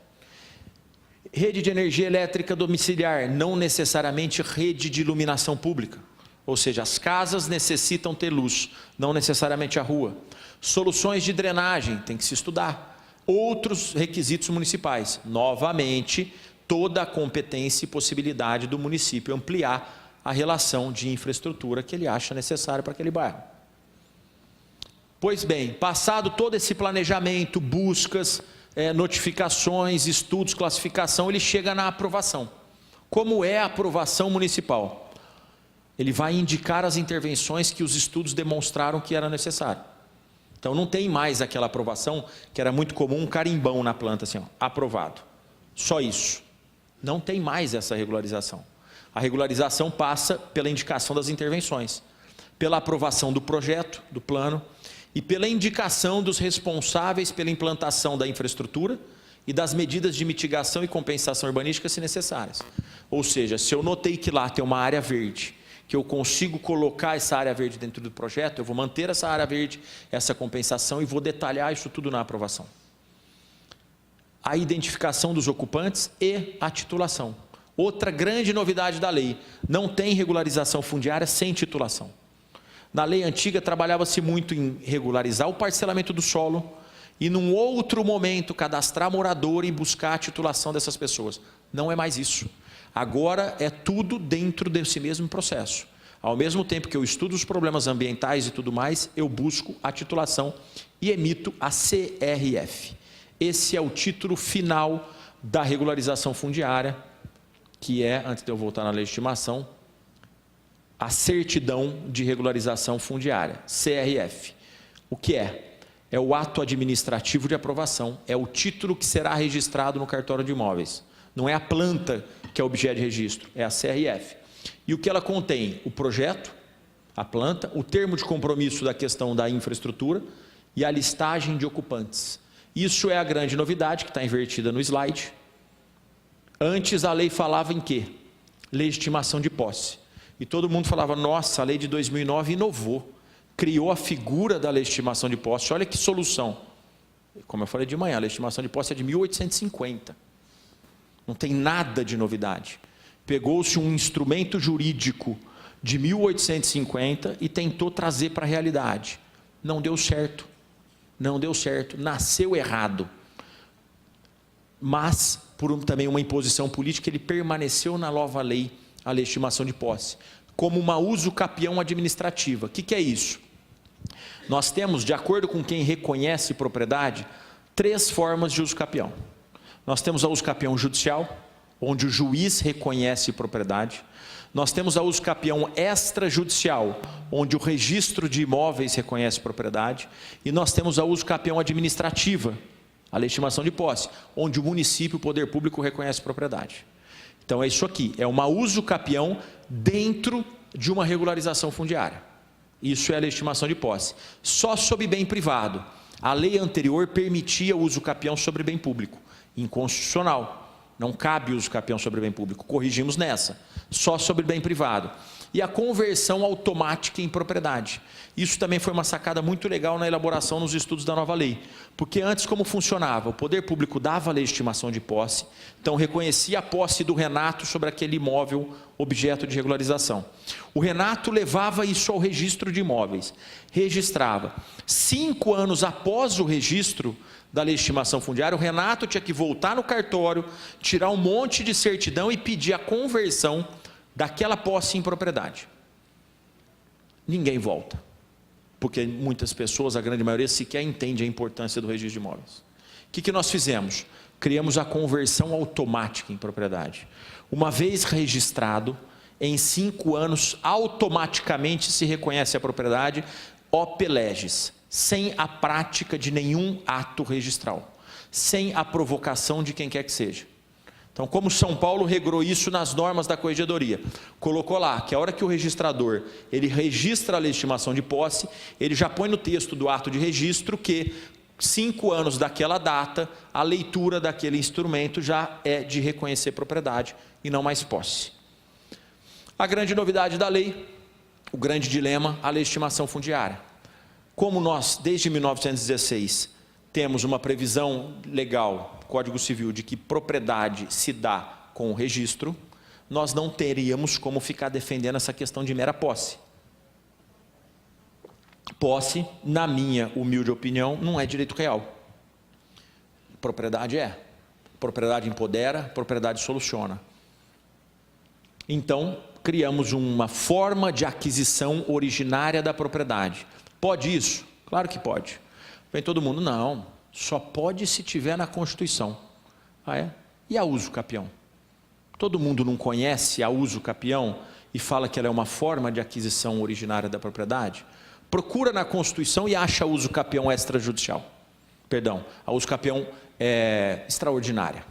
Rede de energia elétrica domiciliar, não necessariamente rede de iluminação pública. Ou seja, as casas necessitam ter luz, não necessariamente a rua. Soluções de drenagem, tem que se estudar. Outros requisitos municipais. Novamente, toda a competência e possibilidade do município ampliar a relação de infraestrutura que ele acha necessária para aquele bairro. Pois bem, passado todo esse planejamento, buscas, notificações, estudos, classificação, ele chega na aprovação. Como é a aprovação municipal? Ele vai indicar as intervenções que os estudos demonstraram que era necessário. Então não tem mais aquela aprovação que era muito comum, um carimbão na planta assim, ó, aprovado. Só isso. Não tem mais essa regularização. A regularização passa pela indicação das intervenções, pela aprovação do projeto, do plano e pela indicação dos responsáveis pela implantação da infraestrutura e das medidas de mitigação e compensação urbanística se necessárias. Ou seja, se eu notei que lá tem uma área verde, que eu consigo colocar essa área verde dentro do projeto, eu vou manter essa área verde, essa compensação e vou detalhar isso tudo na aprovação. A identificação dos ocupantes e a titulação. Outra grande novidade da lei, não tem regularização fundiária sem titulação. Na lei antiga trabalhava-se muito em regularizar o parcelamento do solo e num outro momento cadastrar morador e buscar a titulação dessas pessoas. Não é mais isso. Agora é tudo dentro desse mesmo processo. Ao mesmo tempo que eu estudo os problemas ambientais e tudo mais, eu busco a titulação e emito a CRF. Esse é o título final da regularização fundiária, que é, antes de eu voltar na legitimação, a certidão de regularização fundiária, CRF. O que é? É o ato administrativo de aprovação, é o título que será registrado no cartório de imóveis. Não é a planta que é objeto de registro, é a CRF. E o que ela contém? O projeto, a planta, o termo de compromisso da questão da infraestrutura e a listagem de ocupantes. Isso é a grande novidade que está invertida no slide. Antes a lei falava em quê? Legitimação de posse. E todo mundo falava, nossa, a lei de 2009 inovou, criou a figura da legitimação de posse. Olha que solução. Como eu falei de manhã, a legitimação de posse é de 1850. Não tem nada de novidade. Pegou-se um instrumento jurídico de 1850 e tentou trazer para a realidade. Não deu certo. Não deu certo. Nasceu errado. Mas, por também uma imposição política, ele permaneceu na nova lei, a legitimação de posse, como uma usucapião administrativa. O que é isso? Nós temos, de acordo com quem reconhece propriedade, 3 formas de usucapião. Nós temos a usucapião judicial, onde o juiz reconhece propriedade. Nós temos a usucapião extrajudicial, onde o registro de imóveis reconhece propriedade. E nós temos a usucapião administrativa, a legitimação de posse, onde o município, o poder público, reconhece propriedade. Então é isso aqui, é uma usucapião dentro de uma regularização fundiária. Isso é a legitimação de posse. Só sobre bem privado. A lei anterior permitia o usucapião sobre bem público. Inconstitucional. Não cabe o usucapião sobre bem público. Corrigimos nessa. Só sobre bem privado. E a conversão automática em propriedade. Isso também foi uma sacada muito legal na elaboração nos estudos da nova lei. Porque antes como funcionava? O poder público dava a legitimação de posse, então reconhecia a posse do Renato sobre aquele imóvel objeto de regularização. O Renato levava isso ao registro de imóveis, registrava. 5 anos após o registro da legitimação fundiária, o Renato tinha que voltar no cartório, tirar um monte de certidão e pedir a conversão daquela posse em propriedade. Ninguém volta, porque muitas pessoas, a grande maioria, sequer entende a importância do registro de imóveis. O que nós fizemos? Criamos a conversão automática em propriedade. Uma vez registrado, em 5 anos, automaticamente se reconhece a propriedade, op legis, sem a prática de nenhum ato registral, sem a provocação de quem quer que seja. Então, como São Paulo regrou isso nas normas da corregedoria, colocou lá que a hora que o registrador, ele registra a legitimação de posse, ele já põe no texto do ato de registro que 5 anos daquela data, a leitura daquele instrumento já é de reconhecer propriedade e não mais posse. A grande novidade da lei, o grande dilema, a legitimação fundiária. Como nós, desde 1916, temos uma previsão legal, Código Civil, de que propriedade se dá com o registro, nós não teríamos como ficar defendendo essa questão de mera posse. Posse, na minha humilde opinião, não é direito real. Propriedade é. Propriedade empodera, propriedade soluciona. Então, criamos uma forma de aquisição originária da propriedade. Pode isso? Claro que pode. Vem todo mundo, não, só pode se tiver na Constituição. Ah, é? E a usucapião? Todo mundo não conhece a usucapião e fala que ela é uma forma de aquisição originária da propriedade? Procura na Constituição e acha a usucapião extrajudicial. Perdão, a usucapião extraordinária.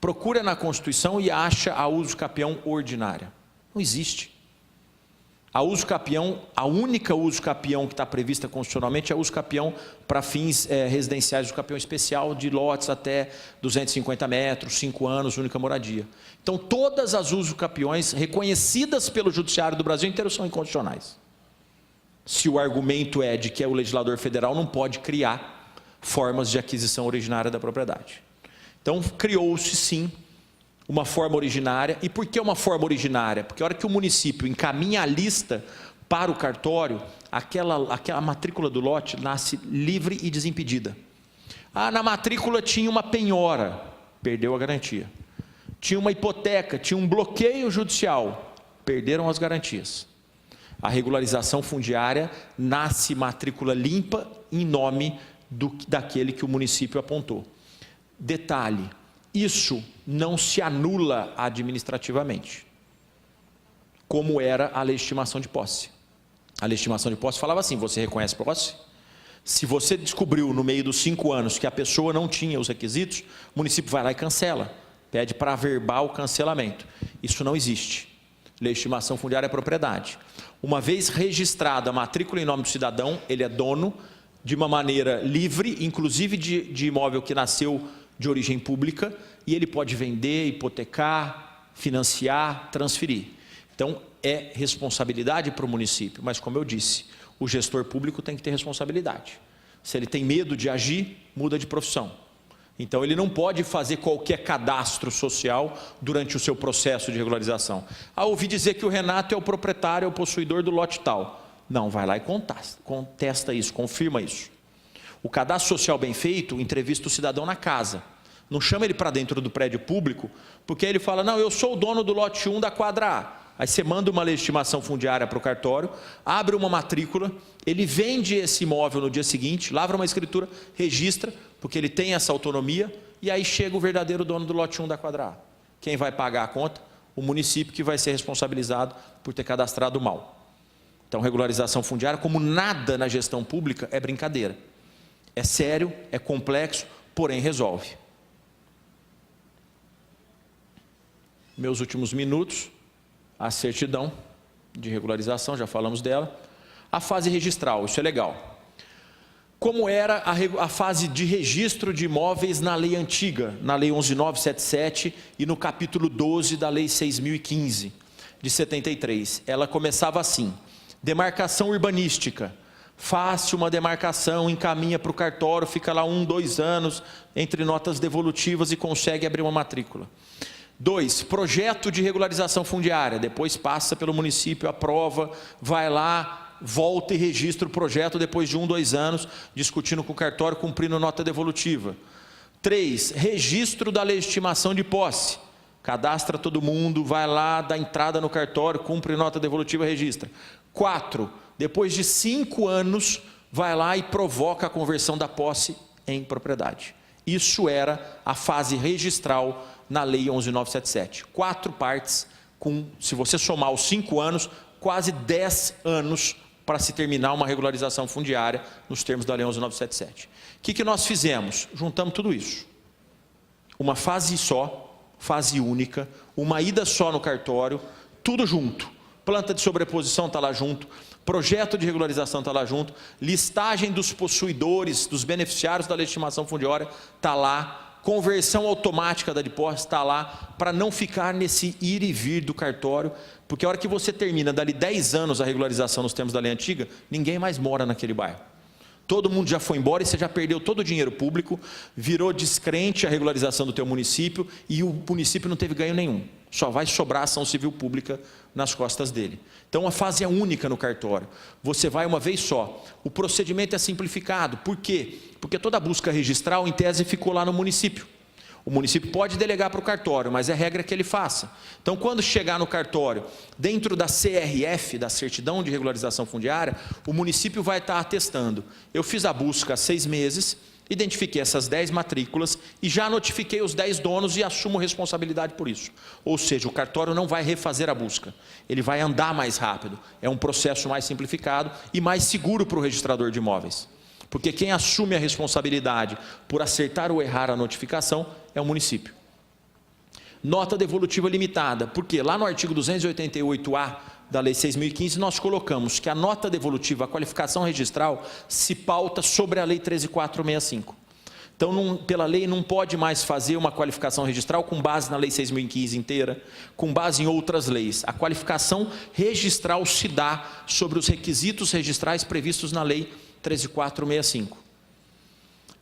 Procura na Constituição e acha a usucapião ordinária. Não existe. A usucapião, a única usucapião que está prevista constitucionalmente é a usucapião para fins residenciais, usucapião especial de lotes até 250 metros, 5 anos, única moradia. Então, todas as usucapiões reconhecidas pelo Judiciário do Brasil inteiro são inconstitucionais. Se o argumento é de que o legislador federal não pode criar formas de aquisição originária da propriedade. Então, criou-se sim uma forma originária. E por que uma forma originária? Porque a hora que o município encaminha a lista para o cartório, aquela matrícula do lote nasce livre e desimpedida. Ah, na matrícula tinha uma penhora, perdeu a garantia. Tinha uma hipoteca, tinha um bloqueio judicial, perderam as garantias. A regularização fundiária nasce matrícula limpa em nome daquele que o município apontou. Detalhe, isso não se anula administrativamente, como era a legitimação de posse. A legitimação de posse falava assim: você reconhece posse? Se você descobriu no meio dos 5 anos que a pessoa não tinha os requisitos, o município vai lá e cancela, pede para averbar o cancelamento. Isso não existe. Legitimação fundiária é propriedade. Uma vez registrada a matrícula em nome do cidadão, ele é dono de uma maneira livre, inclusive de imóvel que nasceu de origem pública, e ele pode vender, hipotecar, financiar, transferir. Então, é responsabilidade para o município, mas como eu disse, o gestor público tem que ter responsabilidade. Se ele tem medo de agir, muda de profissão. Então, ele não pode fazer qualquer cadastro social durante o seu processo de regularização. Ouvi dizer que o Renato é o proprietário, é o possuidor do lote tal. Não, vai lá e contesta isso, confirma isso. O cadastro social bem feito, entrevista o cidadão na casa. Não chama ele para dentro do prédio público, porque aí ele fala: não, eu sou o dono do lote 1 da quadra A. Aí você manda uma legitimação fundiária para o cartório, abre uma matrícula, ele vende esse imóvel no dia seguinte, lavra uma escritura, registra, porque ele tem essa autonomia, e aí chega o verdadeiro dono do lote 1 da quadra A. Quem vai pagar a conta? O município, que vai ser responsabilizado por ter cadastrado mal. Então, regularização fundiária, como nada na gestão pública, é brincadeira. É sério, é complexo, porém resolve. Meus últimos minutos. A certidão de regularização, já falamos dela. A fase registral, isso é legal. Como era a fase de registro de imóveis na lei antiga, na lei 11.977 e no capítulo 12 da lei 6.015 de 73. Ela começava assim: demarcação urbanística. Faz uma demarcação, encaminha para o cartório, fica lá 1, 2 anos entre notas devolutivas e consegue abrir uma matrícula. 2, projeto de regularização fundiária, depois passa pelo município, aprova, vai lá, volta e registra o projeto depois de 1, 2 anos, discutindo com o cartório, cumprindo nota devolutiva. 3, registro da legitimação de posse, cadastra todo mundo, vai lá, dá entrada no cartório, cumpre nota devolutiva, registra. 4, depois de 5 anos, vai lá e provoca a conversão da posse em propriedade. Isso era a fase registral na lei 11.977. 4 partes, se você somar os 5 anos, quase 10 anos para se terminar uma regularização fundiária nos termos da lei 11.977. O que nós fizemos? Juntamos tudo isso. Uma fase só, fase única, uma ida só no cartório, tudo junto. Planta de sobreposição está lá junto, projeto de regularização está lá junto, listagem dos possuidores, dos beneficiários da legitimação fundiária está lá, conversão automática da de posse está lá, para não ficar nesse ir e vir do cartório, porque a hora que você termina dali 10 anos a regularização nos termos da lei antiga, ninguém mais mora naquele bairro. Todo mundo já foi embora e você já perdeu todo o dinheiro público, virou descrente a regularização do teu município e o município não teve ganho nenhum. Só vai sobrar ação civil pública nas costas dele. Então, a fase é única no cartório. Você vai uma vez só. O procedimento é simplificado. Por quê? Porque toda a busca registral, em tese, ficou lá no município. O município pode delegar para o cartório, mas é regra que ele faça. Então, quando chegar no cartório, dentro da CRF, da Certidão de Regularização Fundiária, o município vai estar atestando: eu fiz a busca há 6 meses, identifiquei essas 10 matrículas e já notifiquei os 10 donos e assumo responsabilidade por isso. Ou seja, o cartório não vai refazer a busca, ele vai andar mais rápido. É um processo mais simplificado e mais seguro para o registrador de imóveis. Porque quem assume a responsabilidade por acertar ou errar a notificação é o município. Nota devolutiva limitada, porque lá no artigo 288A da lei 6.015, nós colocamos que a nota devolutiva, a qualificação registral, se pauta sobre a lei 13.465. Então, pela lei, não pode mais fazer uma qualificação registral com base na lei 6.015 inteira, com base em outras leis. A qualificação registral se dá sobre os requisitos registrais previstos na lei 13.465.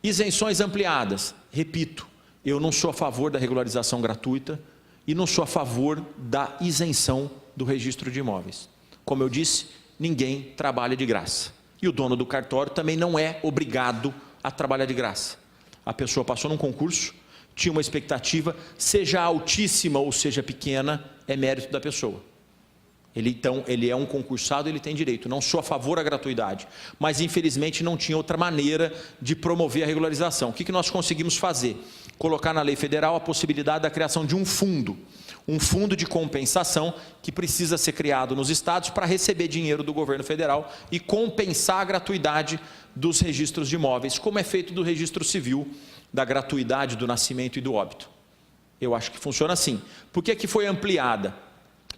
Isenções ampliadas. Repito, eu não sou a favor da regularização gratuita e não sou a favor da isenção do registro de imóveis. Como eu disse, ninguém trabalha de graça. E o dono do cartório também não é obrigado a trabalhar de graça. A pessoa passou num concurso, tinha uma expectativa, seja altíssima ou seja pequena, é mérito da pessoa. Ele é um concursado, ele tem direito. Não sou a favor da gratuidade, mas infelizmente não tinha outra maneira de promover a regularização. O que nós conseguimos fazer? colocar na lei federal a possibilidade da criação de um fundo de compensação que precisa ser criado nos estados para receber dinheiro do governo federal e compensar a gratuidade dos registros de imóveis, como é feito do registro civil, da gratuidade do nascimento e do óbito. Eu acho que funciona assim. Por que foi ampliada?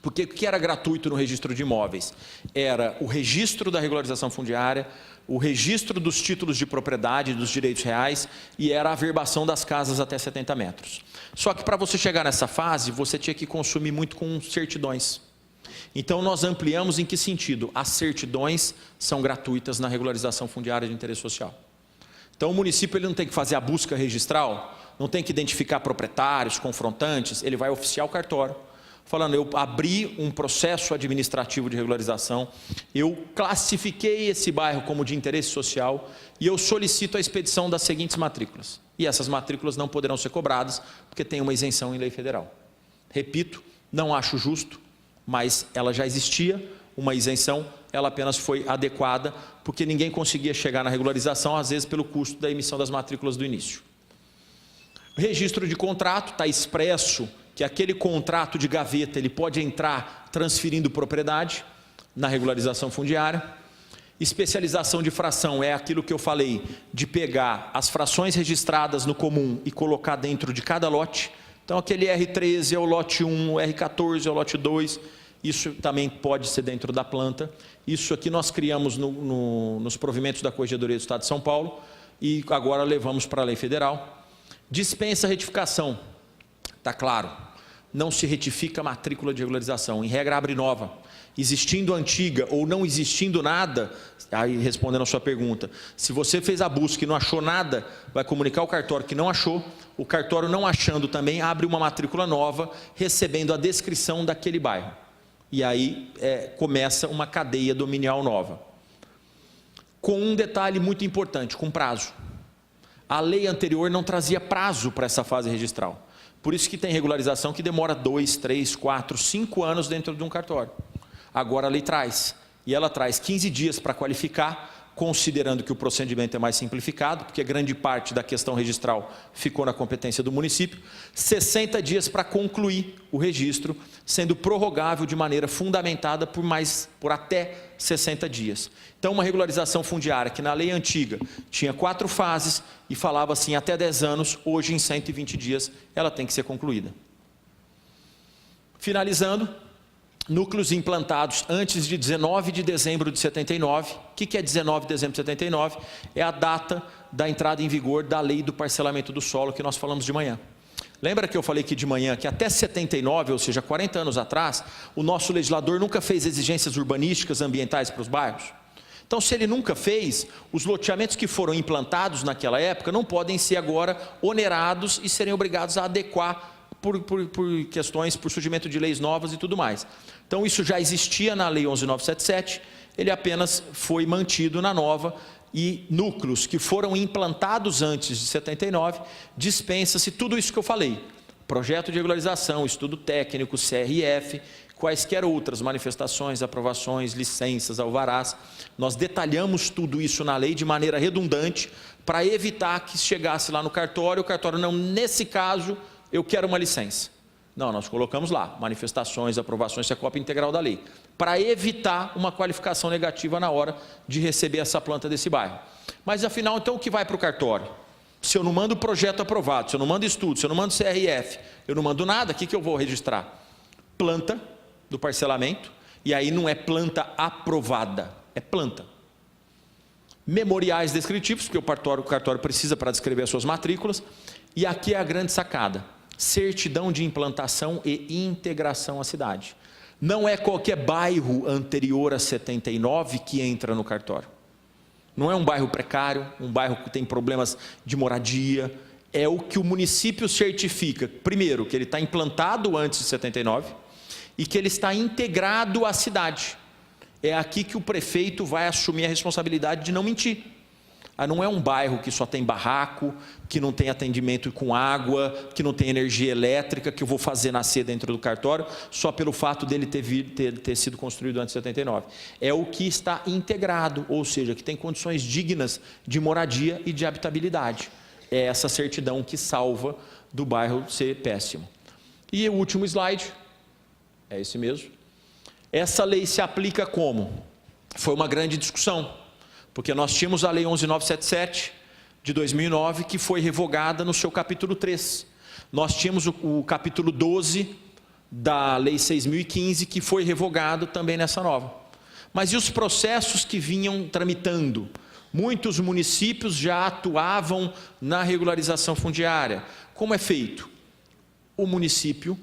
Porque o que era gratuito no registro de imóveis? Era o registro da regularização fundiária, o registro dos títulos de propriedade, dos direitos reais, e era a averbação das casas até 70 metros. Só que para você chegar nessa fase, você tinha que consumir muito com certidões. Então nós ampliamos em que sentido? As certidões são gratuitas na regularização fundiária de interesse social. Então o município ele não tem que fazer a busca registral, não tem que identificar proprietários, confrontantes, ele vai oficiar o cartório, falando, eu abri um processo administrativo de regularização, eu classifiquei esse bairro como de interesse social e eu solicito a expedição das seguintes matrículas. E essas matrículas não poderão ser cobradas, porque tem uma isenção em lei federal. Repito, não acho justo, mas ela já existia, uma isenção, ela apenas foi adequada, porque ninguém conseguia chegar na regularização, às vezes pelo custo da emissão das matrículas do início. Registro de contrato, está expresso que aquele contrato de gaveta ele pode entrar transferindo propriedade na regularização fundiária. Especialização de fração é aquilo que eu falei, de pegar as frações registradas no comum e colocar dentro de cada lote. Então aquele R13 é o lote 1, o R14 é o lote 2, isso também pode ser dentro da planta. Isso aqui nós criamos nos provimentos da Corregedoria do Estado de São Paulo e agora levamos para a lei federal. Dispensa retificação, está claro, não se retifica a matrícula de regularização, em regra abre nova, existindo antiga ou não existindo nada, aí respondendo a sua pergunta, se você fez a busca e não achou nada, vai comunicar ao cartório que não achou, o cartório não achando também abre uma matrícula nova, recebendo a descrição daquele bairro, e aí começa uma cadeia dominial nova, com um detalhe muito importante, com prazo. A lei anterior não trazia prazo para essa fase registral. Por isso que tem regularização que demora 2, 3, 4, 5 anos dentro de um cartório. Agora a lei traz. E ela traz 15 dias para qualificar, considerando que o procedimento é mais simplificado, porque grande parte da questão registral ficou na competência do município, 60 dias para concluir o registro, sendo prorrogável de maneira fundamentada por até 60 dias. Então, uma regularização fundiária que na lei antiga tinha 4 fases e falava assim até 10 anos, hoje em 120 dias ela tem que ser concluída. Finalizando, núcleos implantados antes de 19 de dezembro de 79. O que é 19 de dezembro de 79? É a data da entrada em vigor da lei do parcelamento do solo que nós falamos de manhã. Lembra que eu falei aqui de manhã que até 79, ou seja, 40 anos atrás, o nosso legislador nunca fez exigências urbanísticas ambientais para os bairros? Então, se ele nunca fez, os loteamentos que foram implantados naquela época não podem ser agora onerados e serem obrigados a adequar por questões, por surgimento de leis novas e tudo mais. Então, isso já existia na Lei 11.977, ele apenas foi mantido na nova e núcleos que foram implantados antes de 79, dispensa-se tudo isso que eu falei. Projeto de regularização, estudo técnico, CRF, quaisquer outras manifestações, aprovações, licenças, alvarás. Nós detalhamos tudo isso na lei de maneira redundante para evitar que chegasse lá no cartório, o cartório não, nesse caso, eu quero uma licença. Não, nós colocamos lá, manifestações, aprovações, isso é cópia integral da lei, para evitar uma qualificação negativa na hora de receber essa planta desse bairro. Mas afinal, então o que vai para o cartório? Se eu não mando projeto aprovado, se eu não mando estudo, se eu não mando CRF, eu não mando nada, o que eu vou registrar? Planta do parcelamento, e aí não é planta aprovada, é planta. Memoriais descritivos, porque o cartório precisa para descrever as suas matrículas, e aqui é a grande sacada. Certidão de implantação e integração à cidade. Não é qualquer bairro anterior a 79 que entra no cartório. Não é um bairro precário, um bairro que tem problemas de moradia. É o que o município certifica, primeiro, que ele está implantado antes de 79 e que ele está integrado à cidade. É aqui que o prefeito vai assumir a responsabilidade de não mentir. Não é um bairro que só tem barraco, que não tem atendimento com água, que não tem energia elétrica, que eu vou fazer nascer dentro do cartório, só pelo fato dele ter sido construído antes de 79. É o que está integrado, ou seja, que tem condições dignas de moradia e de habitabilidade. é essa certidão que salva do bairro ser péssimo. E o último slide, é esse mesmo. Essa lei se aplica como? Foi uma grande discussão, porque nós tínhamos a Lei 11.977 de 2009, que foi revogada no seu capítulo 3. Nós tínhamos o capítulo 12 da Lei 6.015, que foi revogado também nessa nova. Mas e os processos que vinham tramitando? Muitos municípios já atuavam na regularização fundiária. Como é feito? O município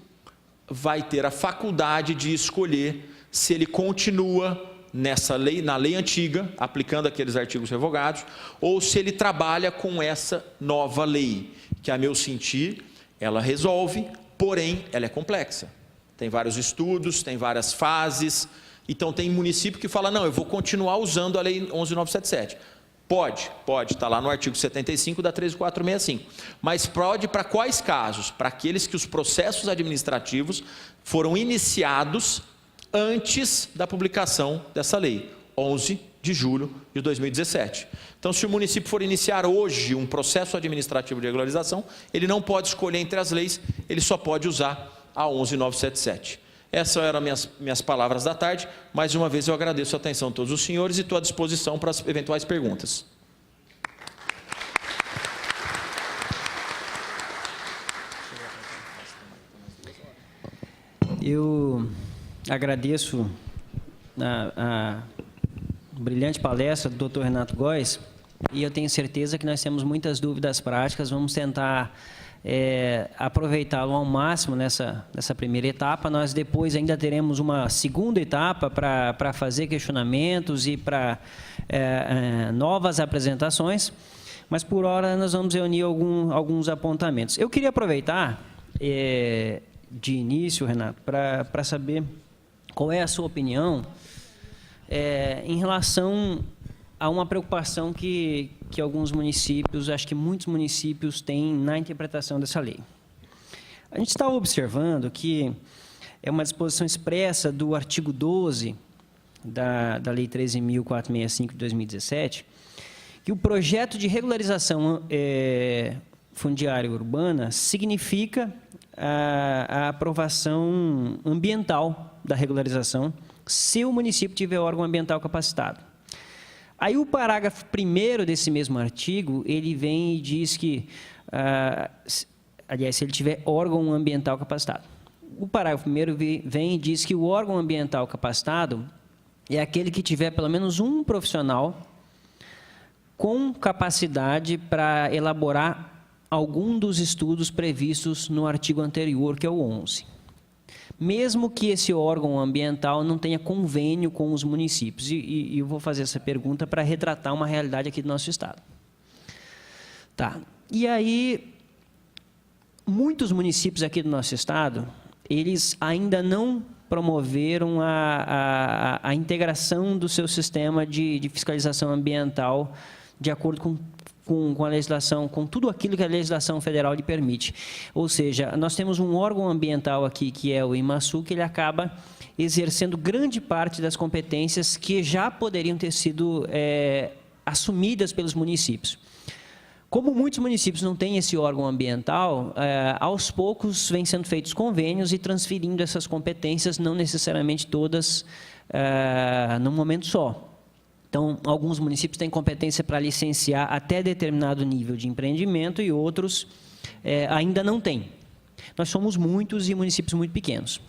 vai ter a faculdade de escolher se ele continua nessa lei, na lei antiga, aplicando aqueles artigos revogados, ou se ele trabalha com essa nova lei, que, a meu sentir, ela resolve, porém, ela é complexa. Tem vários estudos, tem várias fases. Então, tem município que fala, não, eu vou continuar usando a Lei 11.977. Pode, está lá no artigo 75 da 13.465. Mas pode para quais casos? Para aqueles que os processos administrativos foram iniciados antes da publicação dessa lei, 11 de julho de 2017. Então, se o município for iniciar hoje um processo administrativo de regularização, ele não pode escolher entre as leis, ele só pode usar a 11.977. Essas eram minhas palavras da tarde. Mais uma vez eu agradeço a atenção de todos os senhores e estou à disposição para as eventuais perguntas. Eu agradeço a brilhante palestra do Dr. Renato Góes, e eu tenho certeza que nós temos muitas dúvidas práticas. Vamos tentar aproveitá-lo ao máximo nessa primeira etapa. Nós depois ainda teremos uma segunda etapa para fazer questionamentos e para novas apresentações, mas por hora nós vamos reunir alguns apontamentos. Eu queria aproveitar de início, Renato, para saber qual é a sua opinião em relação a uma preocupação que alguns municípios, acho que muitos municípios têm na interpretação dessa lei. A gente está observando que é uma disposição expressa do artigo 12 da Lei 13.465 de 2017, que o projeto de regularização fundiária urbana significa a aprovação ambiental da regularização, se o município tiver órgão ambiental capacitado. Aí o parágrafo 1º desse mesmo artigo, ele vem e diz que, aliás, se ele tiver órgão ambiental capacitado. O parágrafo 1º vem e diz que o órgão ambiental capacitado é aquele que tiver pelo menos um profissional com capacidade para elaborar algum dos estudos previstos no artigo anterior, que é o 11. Mesmo que esse órgão ambiental não tenha convênio com os municípios. E eu vou fazer essa pergunta para retratar uma realidade aqui do nosso estado. Tá. E aí, muitos municípios aqui do nosso estado, eles ainda não promoveram a integração do seu sistema de fiscalização ambiental de acordo com a legislação, com tudo aquilo que a legislação federal lhe permite. Ou seja, nós temos um órgão ambiental aqui, que é o IMASU, que ele acaba exercendo grande parte das competências que já poderiam ter sido assumidas pelos municípios. Como muitos municípios não têm esse órgão ambiental, aos poucos vêm sendo feitos convênios e transferindo essas competências, não necessariamente todas num momento só. Então, alguns municípios têm competência para licenciar até determinado nível de empreendimento e outros ainda não têm. Nós somos muitos e municípios muito pequenos.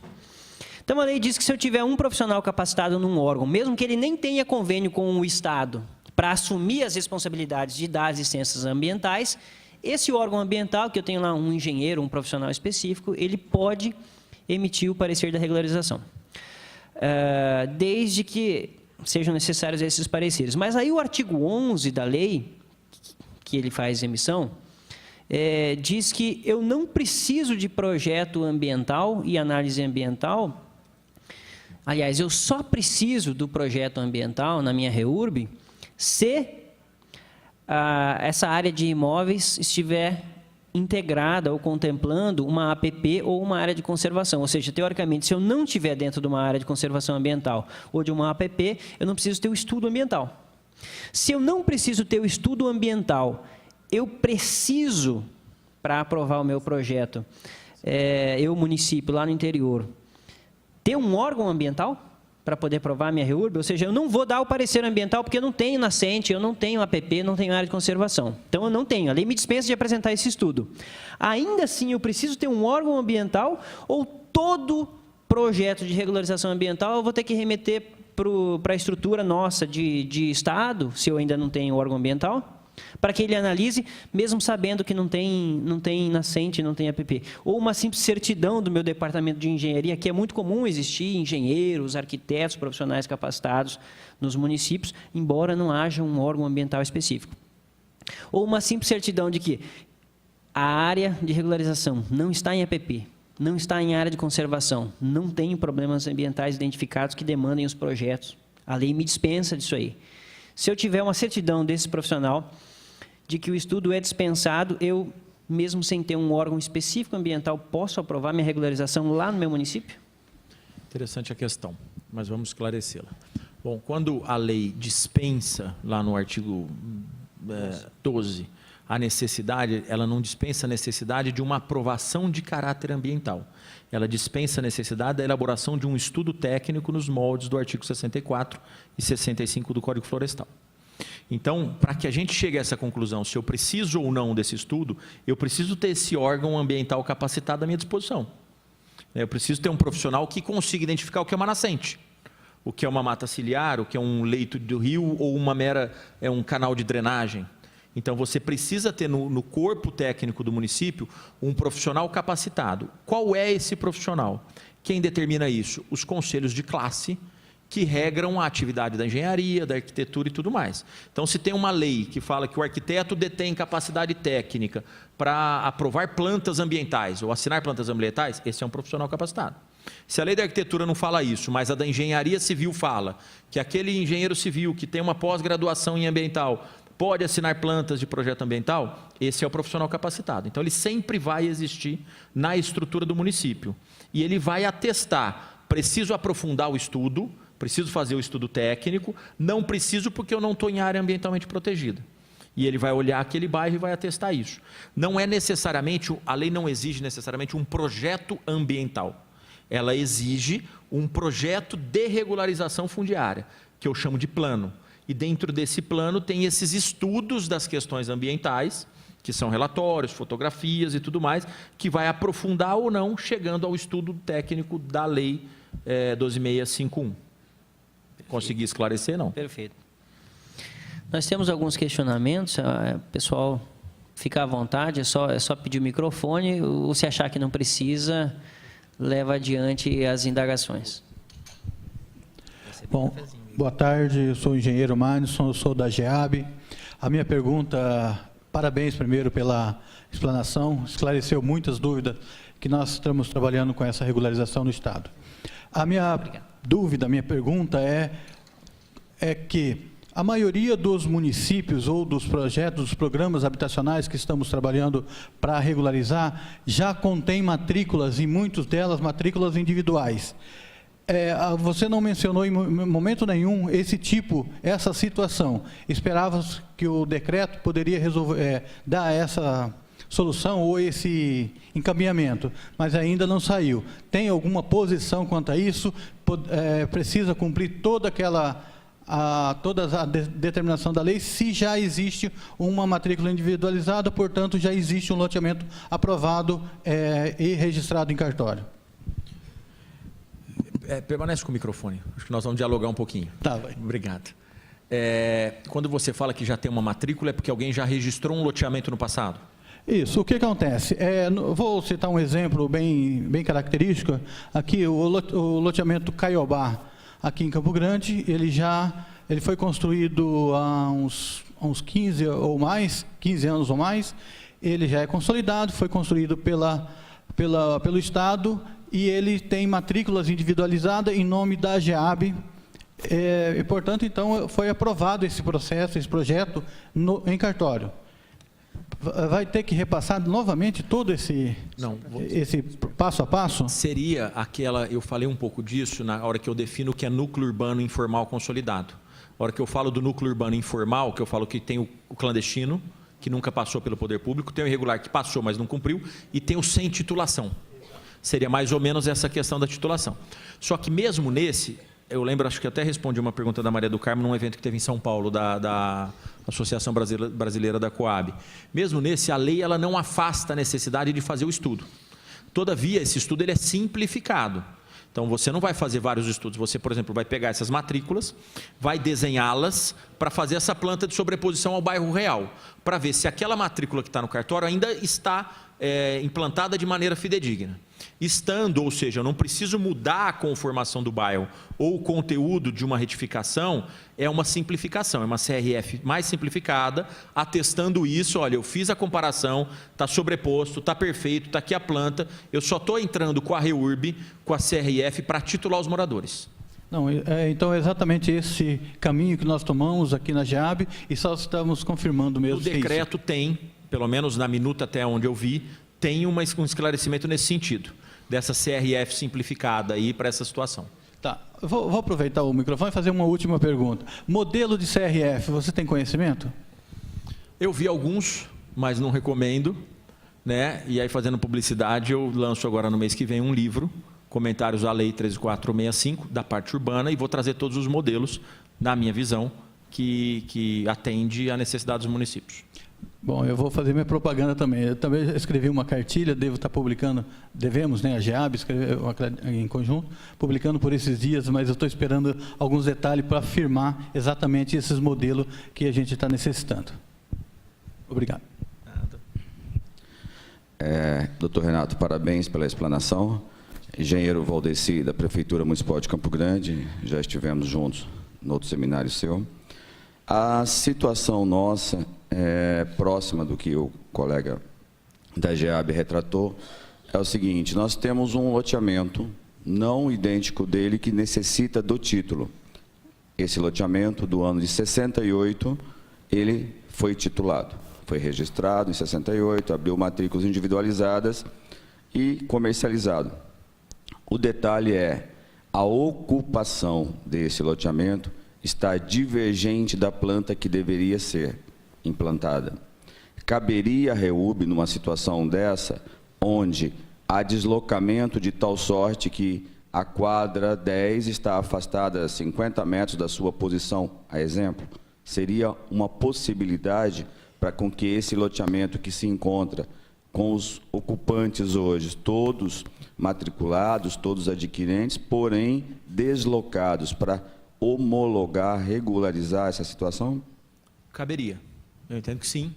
Então, a lei diz que se eu tiver um profissional capacitado num órgão, mesmo que ele nem tenha convênio com o Estado para assumir as responsabilidades de dar as licenças ambientais, esse órgão ambiental, que eu tenho lá um engenheiro, um profissional específico, ele pode emitir o parecer da regularização, desde que sejam necessários esses pareceres. Mas aí o artigo 11 da lei, que ele faz emissão, diz que eu não preciso de projeto ambiental e análise ambiental. Aliás, eu só preciso do projeto ambiental na minha REURB se essa área de imóveis estiver integrada ou contemplando uma APP ou uma área de conservação. Ou seja, teoricamente, se eu não estiver dentro de uma área de conservação ambiental ou de uma APP, eu não preciso ter o estudo ambiental. Se eu não preciso ter o estudo ambiental eu preciso, para aprovar o meu projeto, eu, município, lá no interior, ter um órgão ambiental para poder aprovar a minha REURB? Ou seja, eu não vou dar o parecer ambiental porque eu não tenho nascente, eu não tenho APP, não tenho área de conservação. Então, eu não tenho. A lei me dispensa de apresentar esse estudo. Ainda assim, eu preciso ter um órgão ambiental ou todo projeto de regularização ambiental eu vou ter que remeter para a estrutura nossa de Estado, se eu ainda não tenho órgão ambiental, para que ele analise, mesmo sabendo que não tem nascente, não tem APP. Ou uma simples certidão do meu departamento de engenharia, que é muito comum existir engenheiros, arquitetos, profissionais capacitados nos municípios, embora não haja um órgão ambiental específico. Ou uma simples certidão de que a área de regularização não está em APP, não está em área de conservação, não tem problemas ambientais identificados que demandem os projetos. A lei me dispensa disso aí. Se eu tiver uma certidão desse profissional de que o estudo é dispensado, eu, mesmo sem ter um órgão específico ambiental, posso aprovar minha regularização lá no meu município? Interessante a questão, mas vamos esclarecê-la. Bom, quando a lei dispensa, lá no artigo 12, a necessidade, ela não dispensa a necessidade de uma aprovação de caráter ambiental. Ela dispensa a necessidade da elaboração de um estudo técnico nos moldes do artigo 64 e 65 do Código Florestal. Então, para que a gente chegue a essa conclusão, se eu preciso ou não desse estudo, eu preciso ter esse órgão ambiental capacitado à minha disposição. Eu preciso ter um profissional que consiga identificar o que é uma nascente, o que é uma mata ciliar, o que é um leito do rio ou um canal de drenagem. Então, você precisa ter no corpo técnico do município um profissional capacitado. Qual é esse profissional? Quem determina isso? Os conselhos de classe, que regram a atividade da engenharia, da arquitetura e tudo mais. Então, se tem uma lei que fala que o arquiteto detém capacidade técnica para aprovar plantas ambientais ou assinar plantas ambientais, esse é um profissional capacitado. Se a lei da arquitetura não fala isso, mas a da engenharia civil fala que aquele engenheiro civil que tem uma pós-graduação em ambiental pode assinar plantas de projeto ambiental, esse é o profissional capacitado. Então, ele sempre vai existir na estrutura do município. E ele vai atestar, preciso aprofundar o estudo, preciso fazer o estudo técnico, não preciso porque eu não estou em área ambientalmente protegida. E ele vai olhar aquele bairro e vai atestar isso. Não é necessariamente, a lei não exige necessariamente um projeto ambiental. Ela exige um projeto de regularização fundiária, que eu chamo de plano. E dentro desse plano tem esses estudos das questões ambientais, que são relatórios, fotografias e tudo mais, que vai aprofundar ou não, chegando ao estudo técnico da lei 12.651. Consegui esclarecer, não? Perfeito. Nós temos alguns questionamentos, pessoal, fica à vontade, é só pedir o microfone, ou se achar que não precisa, leva adiante as indagações. Bom, boa tarde, eu sou o engenheiro Manison, eu sou da GEAB. A minha pergunta, parabéns primeiro pela explanação, esclareceu muitas dúvidas que nós estamos trabalhando com essa regularização no Estado. A minha dúvida, a minha pergunta é que a maioria dos municípios ou dos projetos, dos programas habitacionais que estamos trabalhando para regularizar, já contém matrículas, e muitas delas matrículas individuais. Você não mencionou em momento nenhum essa situação. Esperávamos que o decreto poderia resolver, dar essa solução ou esse encaminhamento, mas ainda não saiu. Tem alguma posição quanto a isso? Precisa cumprir toda a determinação da lei, se já existe uma matrícula individualizada, portanto, já existe um loteamento aprovado e registrado em cartório. Permanece com o microfone, acho que nós vamos dialogar um pouquinho. Tá, vai. Obrigado. Quando você fala que já tem uma matrícula, é porque alguém já registrou um loteamento no passado? Isso, o que acontece? Vou citar um exemplo bem característico. Aqui, o loteamento Caiobá, aqui em Campo Grande, ele foi construído há uns 15 anos ou mais, ele já é consolidado, foi construído pelo Estado, e ele tem matrículas individualizadas em nome da GEAB, e, portanto, então, foi aprovado esse projeto em cartório. Vai ter que repassar novamente todo esse passo a passo? Seria eu falei um pouco disso na hora que eu defino o que é núcleo urbano informal consolidado. A hora que eu falo do núcleo urbano informal, que eu falo que tem o clandestino, que nunca passou pelo poder público, tem o irregular que passou, mas não cumpriu, e tem o sem titulação. Seria mais ou menos essa questão da titulação. Só que mesmo nesse, eu lembro, acho que até respondi uma pergunta da Maria do Carmo num evento que teve em São Paulo, da Associação Brasileira da Coab. Mesmo nesse, a lei ela não afasta a necessidade de fazer o estudo. Todavia, esse estudo ele é simplificado. Então, você não vai fazer vários estudos. Você, por exemplo, vai pegar essas matrículas, vai desenhá-las para fazer essa planta de sobreposição ao bairro real, para ver se aquela matrícula que está no cartório ainda está implantada de maneira fidedigna. Estando, ou seja, eu não preciso mudar a conformação do bairro ou o conteúdo de uma retificação, é uma simplificação, é uma CRF mais simplificada, atestando isso, olha, eu fiz a comparação, está sobreposto, está perfeito, está aqui a planta, eu só estou entrando com a REURB, com a CRF, para titular os moradores. Não, então é exatamente esse caminho que nós tomamos aqui na GEAB e só estamos confirmando mesmo. O decreto tem, pelo menos na minuta até onde eu vi, tem um esclarecimento nesse sentido, dessa CRF simplificada aí para essa situação. Tá, vou aproveitar o microfone e fazer uma última pergunta. Modelo de CRF, você tem conhecimento? Eu vi alguns, mas não recomendo, né? E aí, fazendo publicidade, eu lanço agora no mês que vem um livro, Comentários à Lei 13465, da parte urbana, e vou trazer todos os modelos, na minha visão, que atende à necessidade dos municípios. Bom, eu vou fazer minha propaganda também. Eu também escrevi uma cartilha, devo estar publicando, devemos, né, a GEAB, escrever em conjunto, publicando por esses dias, mas eu estou esperando alguns detalhes para afirmar exatamente esses modelos que a gente está necessitando. Obrigado. Doutor Renato, parabéns pela explanação. Engenheiro Valdeci, da Prefeitura Municipal de Campo Grande, já estivemos juntos no outro seminário seu. A situação nossa é próxima do que o colega da GEAB retratou. É o seguinte, nós temos um loteamento não idêntico dele que necessita do título. Esse loteamento do ano de 68, ele foi titulado, foi registrado em 68, abriu matrículas individualizadas e comercializado. O detalhe é, a ocupação desse loteamento está divergente da planta que deveria ser implantada. Caberia a REURB numa situação dessa, onde há deslocamento de tal sorte que a quadra 10 está afastada 50 metros da sua posição, a exemplo? Seria uma possibilidade para com que esse loteamento que se encontra com os ocupantes hoje, todos matriculados, todos adquirentes, porém deslocados para homologar, regularizar essa situação? Caberia. Eu entendo que sim.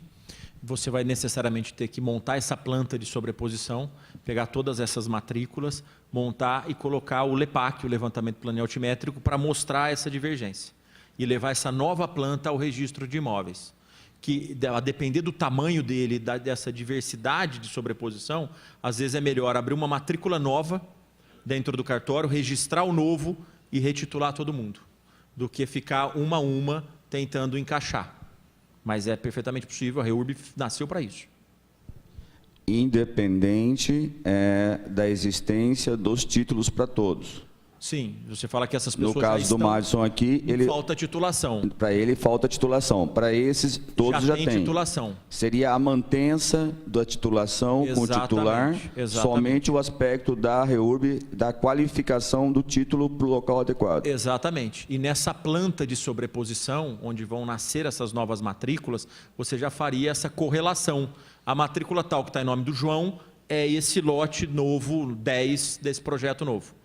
Você vai necessariamente ter que montar essa planta de sobreposição, pegar todas essas matrículas, montar e colocar o LEPAC, o levantamento plano altimétrico, para mostrar essa divergência e levar essa nova planta ao registro de imóveis, que, a depender do tamanho dele, dessa diversidade de sobreposição, às vezes é melhor abrir uma matrícula nova dentro do cartório, registrar o novo e retitular todo mundo, do que ficar uma a uma tentando encaixar. Mas é perfeitamente possível, a REURB nasceu para isso. Independente da existência dos títulos para todos. Sim, você fala que essas pessoas no caso do Madison aqui, falta titulação. Para ele falta titulação. Para esses, todos já tem têm. Titulação. Seria a mantença da titulação com o titular, somente o aspecto da REURB, da qualificação do título para o local adequado. Exatamente. E nessa planta de sobreposição, onde vão nascer essas novas matrículas, você já faria essa correlação. A matrícula tal que está em nome do João é esse lote novo, 10 desse projeto novo.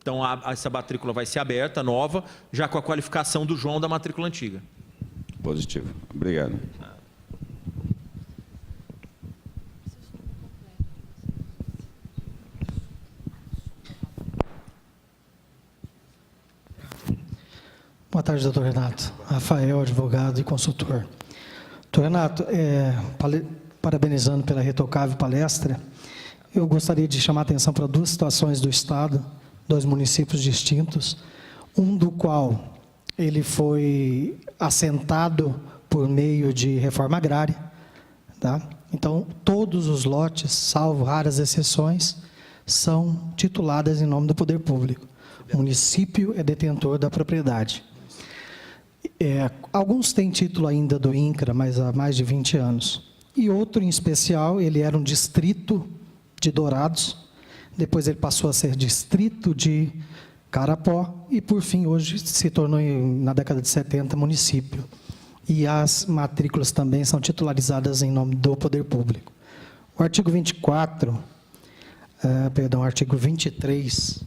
Então, essa matrícula vai ser aberta, nova, já com a qualificação do João da matrícula antiga. Positivo. Obrigado. Boa tarde, doutor Renato. Rafael, advogado e consultor. Doutor Renato, parabenizando pela retocável palestra, eu gostaria de chamar a atenção para duas situações do Estado, dois municípios distintos, um do qual ele foi assentado por meio de reforma agrária, tá? Então, todos os lotes, salvo raras exceções, são tituladas em nome do poder público. O município é detentor da propriedade. Alguns têm título ainda do INCRA, mas há mais de 20 anos. E outro, em especial, ele era um distrito de Dourados, depois ele passou a ser distrito de Carapó, e, por fim, hoje se tornou, na década de 70, município. E as matrículas também são titularizadas em nome do poder público. O artigo 24, artigo 23...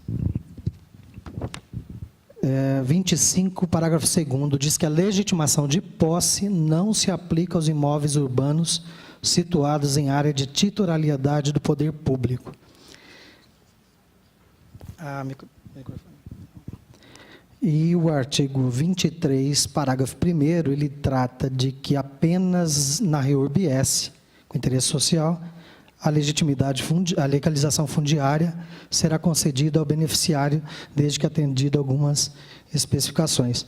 25, parágrafo 2º, diz que a legitimação de posse não se aplica aos imóveis urbanos situados em área de titularidade do poder público. E o artigo 23, parágrafo 1º, ele trata de que apenas na REURB-S, com interesse social, a legalização fundiária será concedida ao beneficiário, desde que atendido algumas especificações.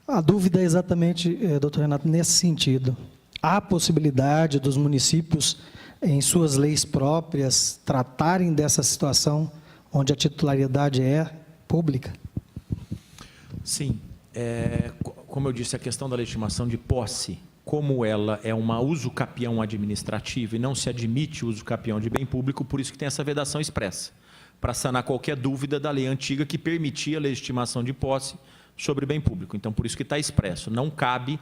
A dúvida é exatamente, doutor Renato, nesse sentido. Há possibilidade dos municípios, em suas leis próprias, tratarem dessa situação onde a titularidade é pública? Sim. Como eu disse, a questão da legitimação de posse, como ela é uma usucapião administrativa e não se admite o usucapião de bem público, por isso que tem essa vedação expressa, para sanar qualquer dúvida da lei antiga que permitia a legitimação de posse sobre bem público. Então, por isso que está expresso, não cabe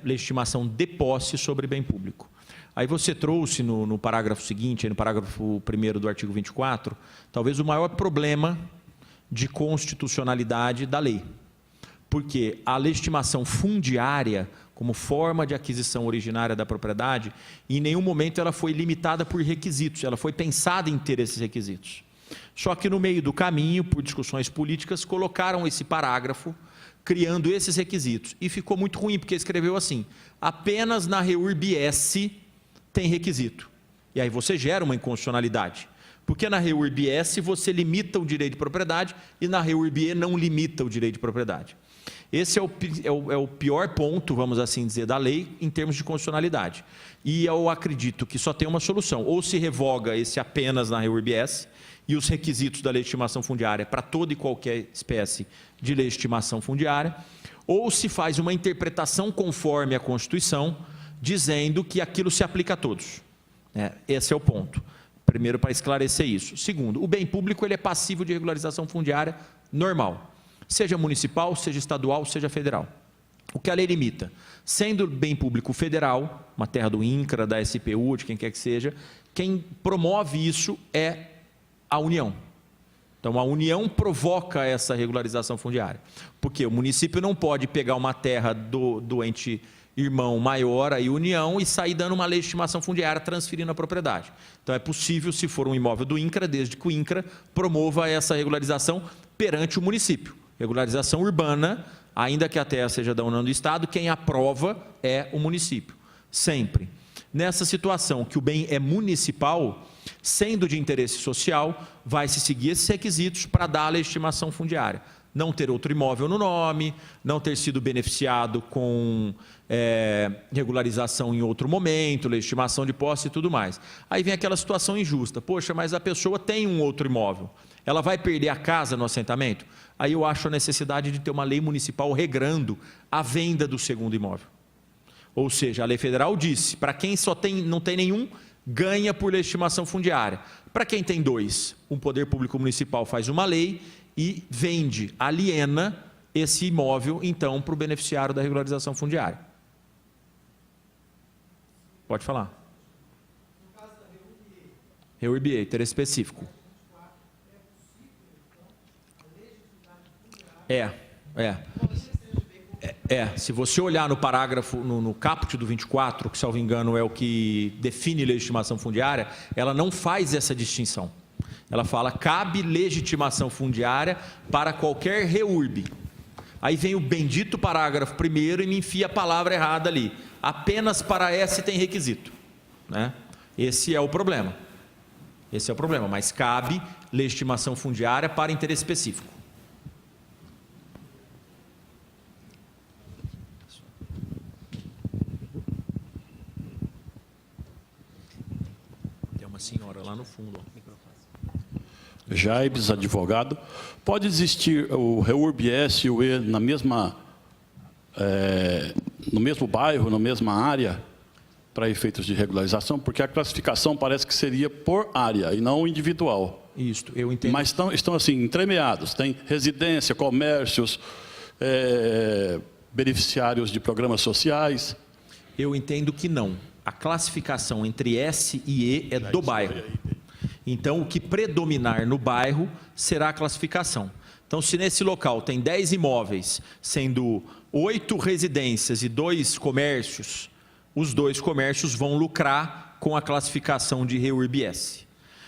legitimação de posse sobre bem público. Aí você trouxe no parágrafo seguinte, no parágrafo 1º do artigo 24, talvez o maior problema de constitucionalidade da lei, porque a legitimação fundiária, como forma de aquisição originária da propriedade, em nenhum momento ela foi limitada por requisitos, ela foi pensada em ter esses requisitos. Só que no meio do caminho, por discussões políticas, colocaram esse parágrafo, criando esses requisitos. E ficou muito ruim, porque escreveu assim, apenas na REURB-S tem requisito. E aí você gera uma inconstitucionalidade. Porque na REURB-S você limita o direito de propriedade e na REURB-E não limita o direito de propriedade. Esse é o pior ponto, vamos assim dizer, da lei em termos de constitucionalidade. E eu acredito que só tem uma solução. Ou se revoga esse apenas na REURB-S e os requisitos da legitimação fundiária para toda e qualquer espécie de legitimação fundiária, ou se faz uma interpretação conforme a Constituição, dizendo que aquilo se aplica a todos. Esse é o ponto. Primeiro, para esclarecer isso. Segundo, o bem público ele é passivo de regularização fundiária normal, seja municipal, seja estadual, seja federal. O que a lei limita? Sendo bem público federal, uma terra do INCRA, da SPU, de quem quer que seja, quem promove isso é a União. Então, a União provoca essa regularização fundiária. Porque o município não pode pegar uma terra do ente irmão maior, a União, e sair dando uma legitimação fundiária transferindo a propriedade. Então, é possível, se for um imóvel do INCRA, desde que o INCRA promova essa regularização perante o município. Regularização urbana, ainda que a terra seja da União do Estado, quem aprova é o município. Sempre. Nessa situação que o bem é municipal, sendo de interesse social, vai se seguir esses requisitos para dar a legitimação fundiária. Não ter outro imóvel no nome, não ter sido beneficiado com regularização em outro momento, legitimação de posse e tudo mais. Aí vem aquela situação injusta. Poxa, mas a pessoa tem um outro imóvel. Ela vai perder a casa no assentamento? Aí eu acho a necessidade de ter uma lei municipal regrando a venda do segundo imóvel. Ou seja, a lei federal disse, para quem não tem nenhum, ganha por legitimação fundiária. Para quem tem dois, o poder público municipal faz uma lei e vende, aliena esse imóvel, então, para o beneficiário da regularização fundiária. Pode falar. No caso da REURB-E, interesse específico. Se você olhar no parágrafo, no caput do 24, que, salvo engano, é o que define legitimação fundiária, ela não faz essa distinção. Ela fala, cabe legitimação fundiária para qualquer REURB. Aí vem o bendito parágrafo 1º e me enfia a palavra errada ali. Apenas para S tem requisito. Esse é o problema. Mas cabe legitimação fundiária para interesse específico. Tem uma senhora lá no fundo. Jaibes, advogado. Pode existir o REURB-S e o E na mesma no mesmo bairro, na mesma área, para efeitos de regularização? Porque a classificação parece que seria por área e não individual. Isso, eu entendo. Mas estão assim, entremeados. Tem residência, comércios, beneficiários de programas sociais. Eu entendo que não. A classificação entre S e E é do bairro. Então, o que predominar no bairro será a classificação. Então, se nesse local tem 10 imóveis, sendo 8 residências e 2 comércios, os 2 comércios vão lucrar com a classificação de REURB S.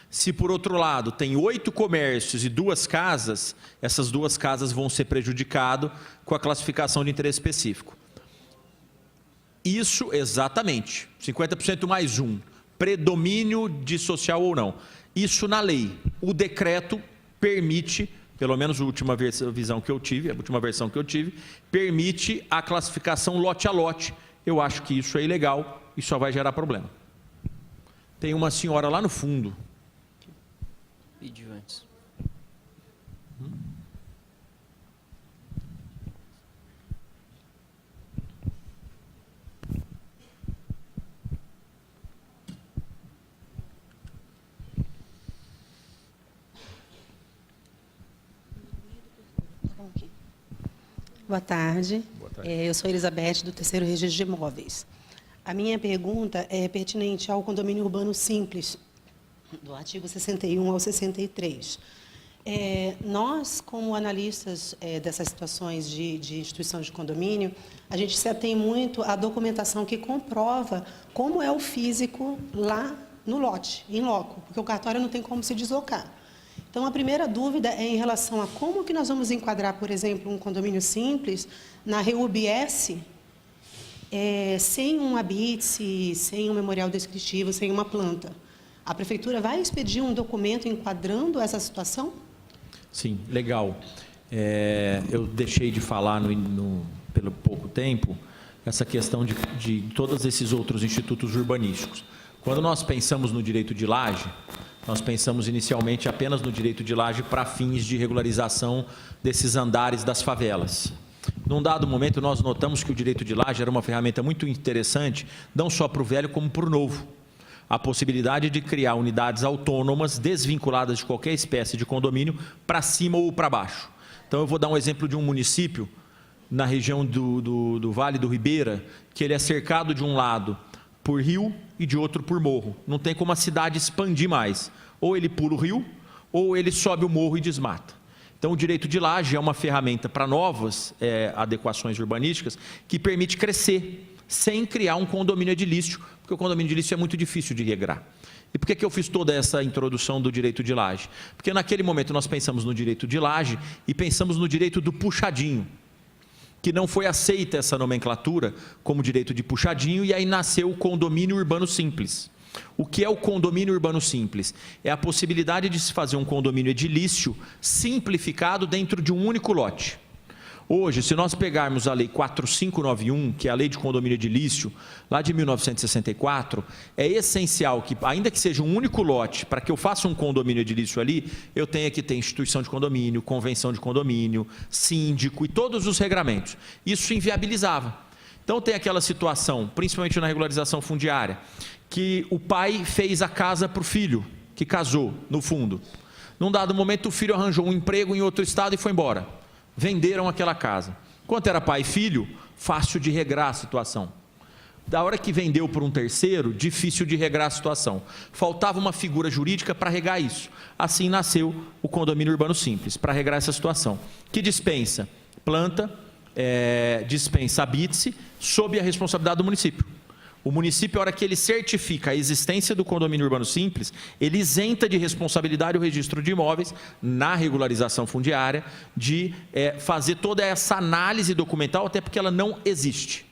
Se, por outro lado, tem 8 comércios e 2 casas, essas 2 casas vão ser prejudicadas com a classificação de interesse específico. Isso, exatamente, 50% mais 1, predomínio de social ou não. Isso na lei. O decreto permite, pelo menos a última versão que eu tive, permite a classificação lote a lote. Eu acho que isso é ilegal e só vai gerar problema. Tem uma senhora lá no fundo. Pediu antes. Boa tarde. Boa tarde. Eu sou Elizabeth, do Terceiro Registro de Imóveis. A minha pergunta é pertinente ao condomínio urbano simples, do artigo 61 ao 63. Nós, como analistas dessas situações de instituição de condomínio, a gente se atém muito à documentação que comprova como é o físico lá no lote, em loco, porque o cartório não tem como se deslocar. Então, a primeira dúvida é em relação a como que nós vamos enquadrar, por exemplo, um condomínio simples na REURB S, sem um habite, sem um memorial descritivo, sem uma planta. A prefeitura vai expedir um documento enquadrando essa situação? Sim, legal. Eu deixei de falar pelo pouco tempo essa questão de todos esses outros institutos urbanísticos. Quando nós pensamos no direito de laje, nós pensamos inicialmente apenas no direito de laje para fins de regularização desses andares das favelas. Num dado momento, nós notamos que o direito de laje era uma ferramenta muito interessante, não só para o velho, como para o novo. A possibilidade de criar unidades autônomas, desvinculadas de qualquer espécie de condomínio, para cima ou para baixo. Então, eu vou dar um exemplo de um município, na região do Vale do Ribeira, que ele é cercado de um lado por rio e de outro por morro. Não tem como a cidade expandir mais. Ou ele pula o rio, ou ele sobe o morro e desmata. Então, o direito de laje é uma ferramenta para novas adequações urbanísticas que permite crescer sem criar um condomínio edilício, porque o condomínio edilício é muito difícil de regrar. E por que eu fiz toda essa introdução do direito de laje? Porque naquele momento nós pensamos no direito de laje e pensamos no direito do puxadinho, que não foi aceita essa nomenclatura como direito de puxadinho, e aí nasceu o condomínio urbano simples. O que é o condomínio urbano simples? É a possibilidade de se fazer um condomínio edilício simplificado dentro de um único lote. Hoje, se nós pegarmos a Lei 4591, que é a Lei de Condomínio Edilício, lá de 1964, é essencial que, ainda que seja um único lote, para que eu faça um condomínio edilício ali, eu tenha que ter instituição de condomínio, convenção de condomínio, síndico e todos os regramentos. Isso inviabilizava. Então, tem aquela situação, principalmente na regularização fundiária, que o pai fez a casa para o filho, que casou, no fundo. Num dado momento, o filho arranjou um emprego em outro estado e foi embora. Venderam aquela casa. Quanto era pai e filho, fácil de regrar a situação. Da hora que vendeu por um terceiro, difícil de regrar a situação. Faltava uma figura jurídica para regar isso. Assim nasceu o condomínio urbano simples, para regrar essa situação. Que dispensa planta, dispensa habite-se, sob a responsabilidade do município. O município, a hora que ele certifica a existência do condomínio urbano simples, ele isenta de responsabilidade o registro de imóveis na regularização fundiária, de fazer toda essa análise documental, até porque ela não existe.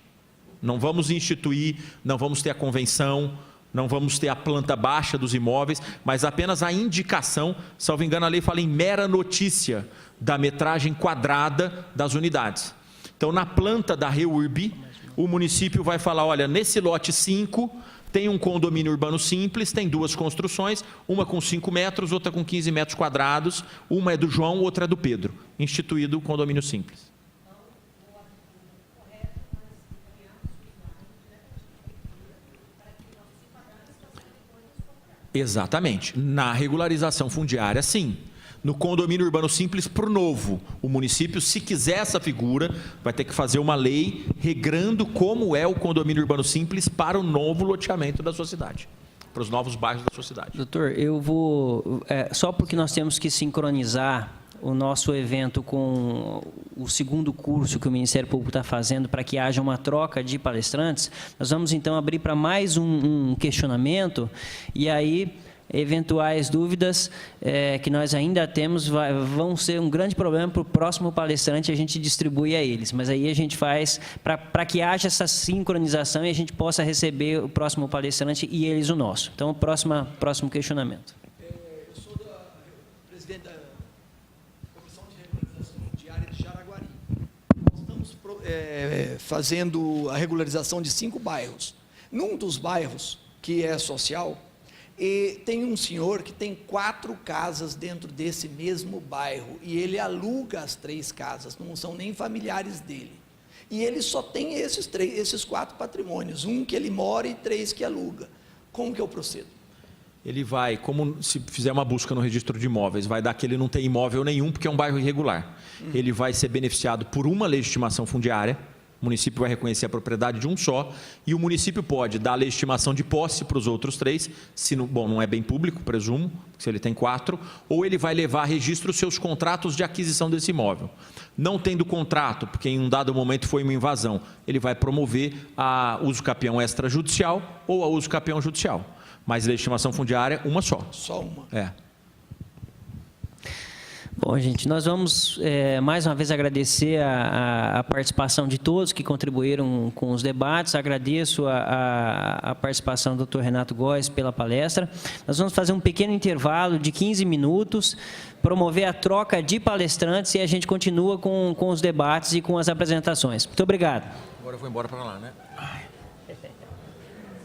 Não vamos instituir, não vamos ter a convenção, não vamos ter a planta baixa dos imóveis, mas apenas a indicação, salvo engano, a lei fala em mera notícia da metragem quadrada das unidades. Então, na planta da REURB, o município vai falar, olha, nesse lote 5 tem um condomínio urbano simples, tem 2 construções, uma com 5 metros, outra com 15 metros quadrados, uma é do João, outra é do Pedro, instituído o condomínio simples. Exatamente. Na regularização fundiária, sim. No condomínio urbano simples, para o novo, o município, se quiser essa figura, vai ter que fazer uma lei regrando como é o condomínio urbano simples para o novo loteamento da sua cidade, para os novos bairros da sua cidade. Doutor, eu vou... só porque nós temos que sincronizar o nosso evento com o segundo curso que o Ministério Público está fazendo para que haja uma troca de palestrantes, nós vamos então abrir para mais um questionamento e aí eventuais dúvidas que nós ainda temos vão ser um grande problema para o próximo palestrante, a gente distribui a eles, mas aí a gente faz para que haja essa sincronização e a gente possa receber o próximo palestrante e eles o nosso. Então, próximo questionamento. Eu sou presidente da Comissão de Regularização Fundiária de Jaraguari. Nós estamos fazendo a regularização de 5 bairros. Num dos bairros, que é social, e tem um senhor que tem 4 casas dentro desse mesmo bairro e ele aluga as 3 casas, não são nem familiares dele. E ele só tem esses 4 patrimônios, 1 que ele mora e 3 que aluga. Como que eu procedo? Ele vai, como se fizer uma busca no registro de imóveis, vai dar que ele não tem imóvel nenhum porque é um bairro irregular. Ele vai ser beneficiado por uma legitimação fundiária. O município vai reconhecer a propriedade de um só e o município pode dar a legitimação de posse para os outros 3, se não é bem público, presumo, se ele tem 4, ou ele vai levar a registro os seus contratos de aquisição desse imóvel. Não tendo contrato, porque em um dado momento foi uma invasão, ele vai promover a uso capião extrajudicial ou a uso capião judicial. Mas legitimação fundiária, uma só. Só uma? É. Bom, gente, nós vamos mais uma vez agradecer a participação de todos que contribuíram com os debates. Agradeço a participação do Dr. Renato Góes pela palestra. Nós vamos fazer um pequeno intervalo de 15 minutos, promover a troca de palestrantes e a gente continua com os debates e com as apresentações. Muito obrigado. Agora eu vou embora para lá, né?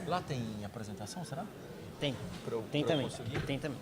Lá tem apresentação, será? Tem também. Tem também.